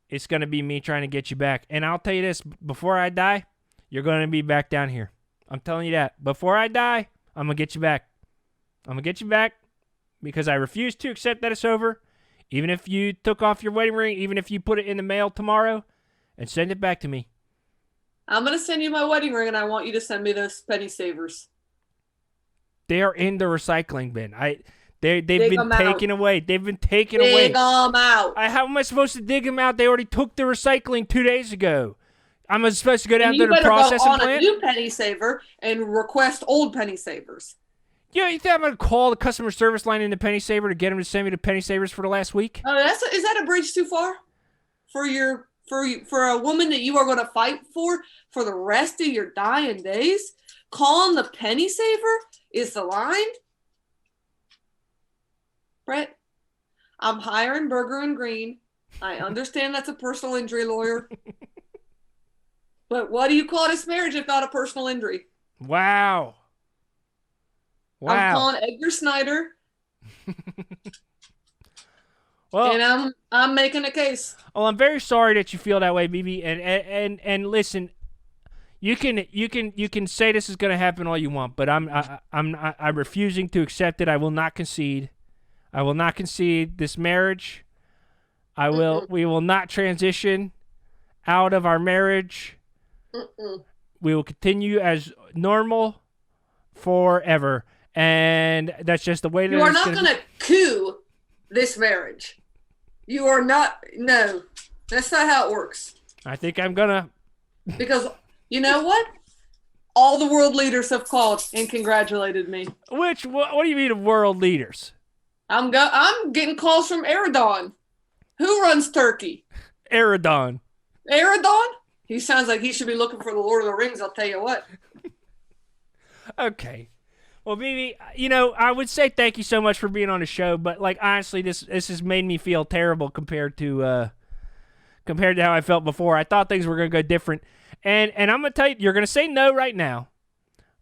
Speaker 1: it's going to be me trying to get you back. And I'll tell you this. Before I die, you're going to be back down here. I'm telling you that. Before I die, I'm going to get you back. I'm going to get you back because I refuse to accept that it's over. Even if you took off your wedding ring, even if you put it in the mail tomorrow, and send it back to me.
Speaker 2: I'm going to send you my wedding ring, and I want you to send me those penny savers.
Speaker 1: They are in the recycling bin. They've been taken away. They've been taken away.
Speaker 2: Dig them out.
Speaker 1: How am I supposed to dig them out? They already took the recycling 2 days ago. I'm supposed to go down to the processing plant?
Speaker 2: You better go on a new penny saver and request old penny savers.
Speaker 1: Yeah, you think I'm going to call the customer service line in the penny saver to get them to send me the penny savers for the last week?
Speaker 2: Oh, is that a bridge too far for a woman that you are going to fight for the rest of your dying days? Calling the penny saver is the line? Brett, I'm hiring Burger and Green. I understand that's a personal injury lawyer. But what do you call this marriage if not a personal injury?
Speaker 1: Wow.
Speaker 2: I'm calling Edgar Snyder.
Speaker 1: Well,
Speaker 2: and I'm making a case.
Speaker 1: Well, I'm very sorry that you feel that way, BB. And listen, you can say this is going to happen all you want, but I'm refusing to accept it. I will not concede. I will not concede this marriage. We will not transition out of our marriage. We will continue as normal forever. And that's just the way that
Speaker 2: you are not going to coup this marriage. You are not. No, that's not how it works.
Speaker 1: I think I'm going to.
Speaker 2: Because you know what? All the world leaders have called and congratulated me.
Speaker 1: What do you mean of world leaders?
Speaker 2: I'm getting calls from Erdogan. Who runs Turkey?
Speaker 1: Erdogan.
Speaker 2: He sounds like he should be looking for the Lord of the Rings, I'll tell you what.
Speaker 1: Okay. Well, BB, you know, I would say thank you so much for being on the show, but like honestly, this has made me feel terrible compared to how I felt before. I thought things were going to go different, and I'm going to tell you, you're going to say no right now,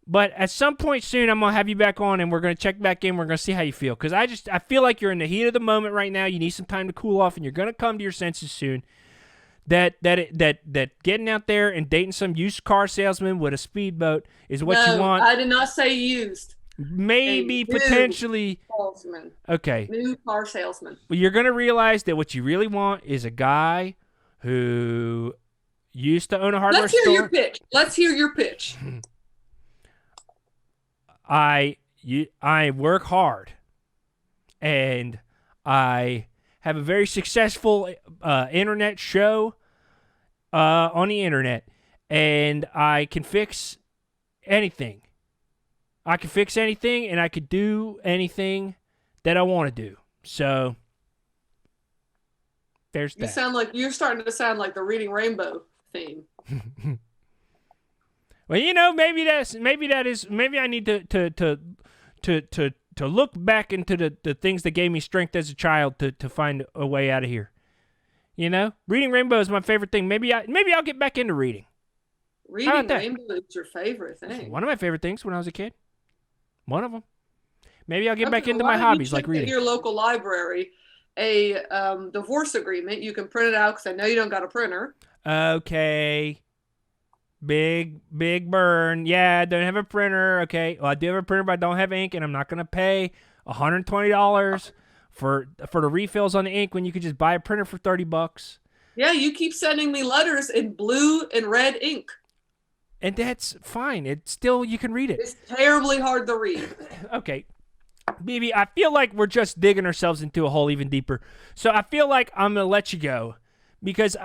Speaker 1: but at some point soon, I'm going to have you back on, and we're going to check back in. We're going to see how you feel, because I feel like you're in the heat of the moment right now. You need some time to cool off, and you're going to come to your senses soon. That getting out there and dating some used car salesman with a speedboat is what you want.
Speaker 2: I did not say used.
Speaker 1: Maybe potentially.
Speaker 2: Salesman.
Speaker 1: Okay.
Speaker 2: New car salesman.
Speaker 1: Well, you're going to realize that what you really want is a guy who used to own a hardware store.
Speaker 2: Let's hear your pitch.
Speaker 1: I work hard, and I have a very successful internet show on the internet, and I can fix anything. I can fix anything, and I could do anything that I want to do. So there's that.
Speaker 2: You're starting to sound like the Reading Rainbow theme.
Speaker 1: Well, you know, maybe I need to look back into the things that gave me strength as a child to find a way out of here. You know, Reading Rainbow is my favorite thing. Maybe I'll get back into reading.
Speaker 2: Reading Rainbow is your favorite thing.
Speaker 1: One of my favorite things when I was a kid. One of them. Maybe I'll get back into my hobbies like reading.
Speaker 2: At your local library, a divorce agreement. You can print it out because I know you don't got a printer.
Speaker 1: Okay. Big burn. Yeah, I don't have a printer. Okay. Well, I do have a printer, but I don't have ink, and I'm not going to pay $120 for the refills on the ink when you could just buy a printer for $30.
Speaker 2: Yeah, you keep sending me letters in blue and red ink.
Speaker 1: And that's fine. It's still, you can read it.
Speaker 2: It's terribly hard to read.
Speaker 1: Okay. BB, I feel like we're just digging ourselves into a hole even deeper. So I feel like I'm going to let you go because,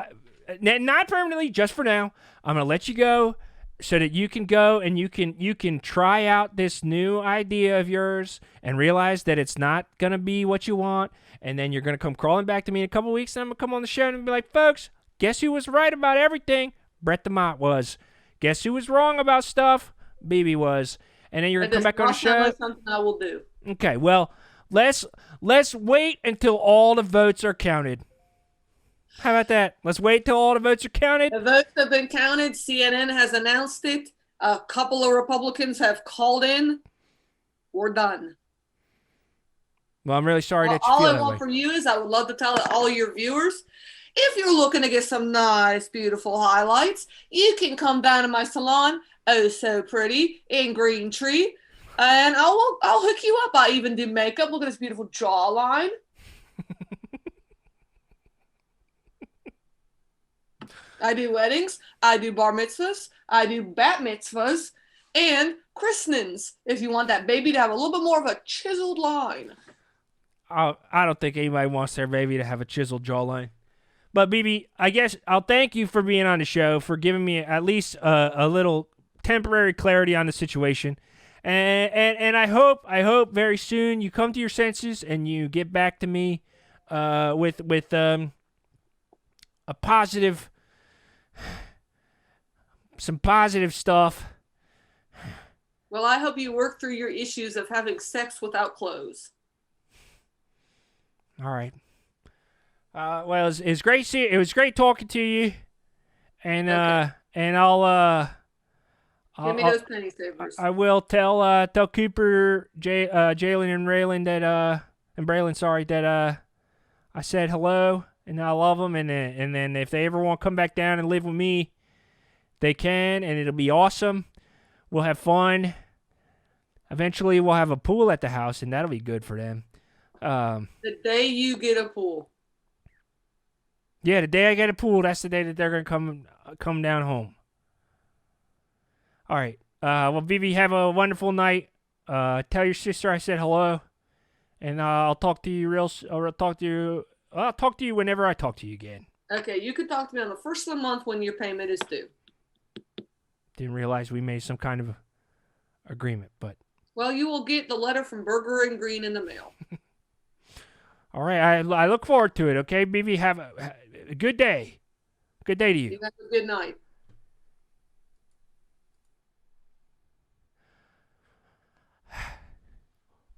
Speaker 1: not permanently, just for now, I'm going to let you go. so that you can go and you can try out this new idea of yours and realize that it's not gonna be what you want, and then you're gonna come crawling back to me in a couple weeks, and I'm gonna come on the show and be like, folks, guess who was right about everything? Brett DeMott was. Guess who was wrong about stuff? BB was. And then you're gonna come back on the show.
Speaker 2: That's something I will do.
Speaker 1: Okay, well, let's wait until all the votes are counted. How about that? Let's wait till all the votes are counted.
Speaker 2: The votes have been counted. CNN has announced it. A couple of Republicans have called in. We're done.
Speaker 1: Well, I'm really sorry that you
Speaker 2: all
Speaker 1: feel
Speaker 2: I
Speaker 1: that
Speaker 2: want
Speaker 1: way.
Speaker 2: from you is I would love to tell all your viewers, if you're looking to get some nice, beautiful highlights, you can come down to my salon, oh so pretty, in Green Tree, and I'll hook you up. I even do makeup. Look at this beautiful jawline. I do weddings, I do bar mitzvahs, I do bat mitzvahs, and christenings, if you want that baby to have a little bit more of a chiseled line.
Speaker 1: I don't think anybody wants their baby to have a chiseled jawline. But, BB, I guess I'll thank you for being on the show, for giving me at least a little temporary clarity on the situation. And I hope very soon you come to your senses and you get back to me with a positive... some positive stuff.
Speaker 2: Well, I hope you work through your issues of having sex without clothes.
Speaker 1: All right. Well, it's great it was great talking to you, and
Speaker 2: Okay.
Speaker 1: And I'll
Speaker 2: Give me those penny savers.
Speaker 1: I will tell Cooper, Jalen, and Braylon that I said hello and I love them, and then if they ever want to come back down and live with me, they can, and it'll be awesome. We'll have fun. Eventually, we'll have a pool at the house, and that'll be good for them.
Speaker 2: The day you get a pool.
Speaker 1: Yeah, the day I get a pool, that's the day that they're gonna come down home. All right. Well, Vivi, have a wonderful night. Tell your sister I said hello, and I'll talk to you I'll talk to you whenever I talk to you again.
Speaker 2: Okay, you can talk to me on the first of the month when your payment is due.
Speaker 1: Didn't realize we made some kind of agreement, but.
Speaker 2: Well, you will get the letter from Burger and Green in the mail.
Speaker 1: All right, I look forward to it. Okay, Vivi, have a good day. Good day to you.
Speaker 2: You have a good night.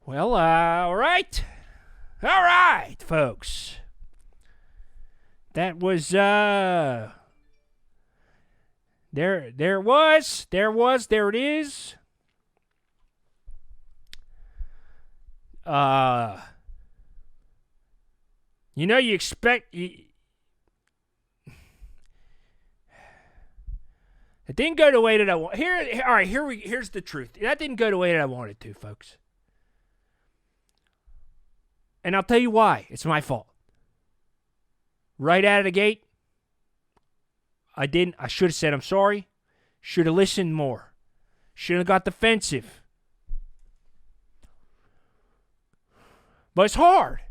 Speaker 1: Well, all right, folks. That was there it is. You know, you expect it didn't go the way that I want. Here's the truth. That didn't go the way that I wanted to, folks. And I'll tell you why. It's my fault. Right out of the gate, I should have said I'm sorry. Should have listened more. Should have got defensive. But it's hard.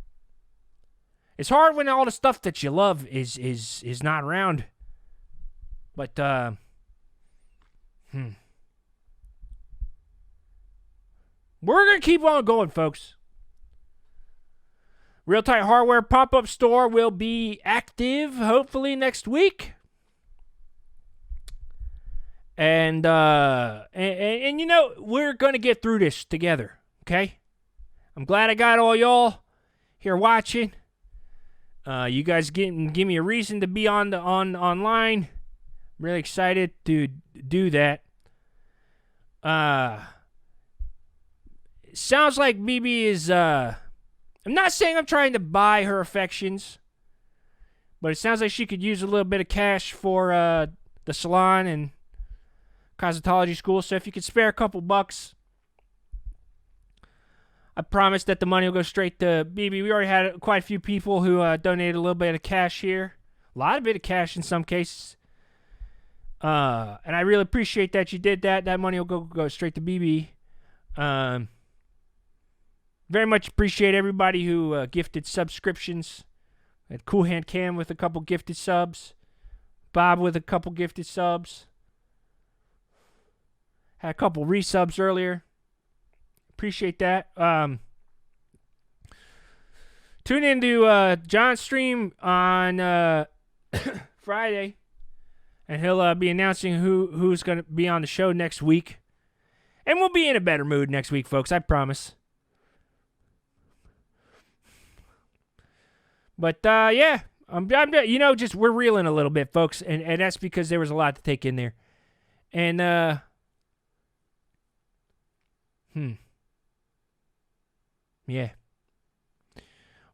Speaker 1: It's hard when all the stuff that you love is not around. But we're gonna keep on going, folks. Real Tight Hardware pop-up store will be active hopefully next week. And you know, we're gonna get through this together, okay? I'm glad I got all y'all here watching. You guys give me a reason to be online. I'm really excited to do that. Sounds like BB is I'm not saying I'm trying to buy her affections, but it sounds like she could use a little bit of cash for the salon and cosmetology school. So if you could spare a couple bucks, I promise that the money will go straight to BB. We already had quite a few people who donated a little bit of cash here. A lot of bit of cash in some cases. And I really appreciate that you did that. That money will go straight to BB. Very much appreciate everybody who gifted subscriptions. I had Cool Hand Cam with a couple gifted subs. Bob with a couple gifted subs. Had a couple resubs earlier. Appreciate that. Tune into John's stream on Friday, and he'll be announcing who's going to be on the show next week. And we'll be in a better mood next week, folks. I promise. But yeah, I'm just we're reeling a little bit, folks, and that's because there was a lot to take in there. And yeah.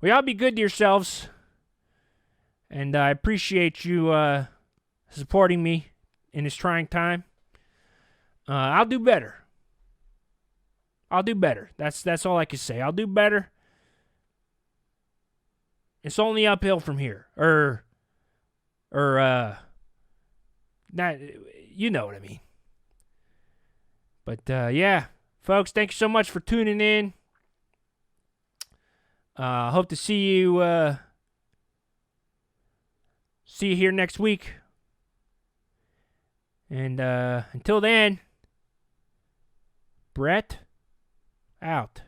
Speaker 1: Well, y'all be good to yourselves. And I appreciate you supporting me in this trying time. I'll do better. That's all I can say. I'll do better. It's only uphill from here. Not, you know what I mean. But yeah, folks, thank you so much for tuning in. Hope to see you here next week. And until then, Brett out.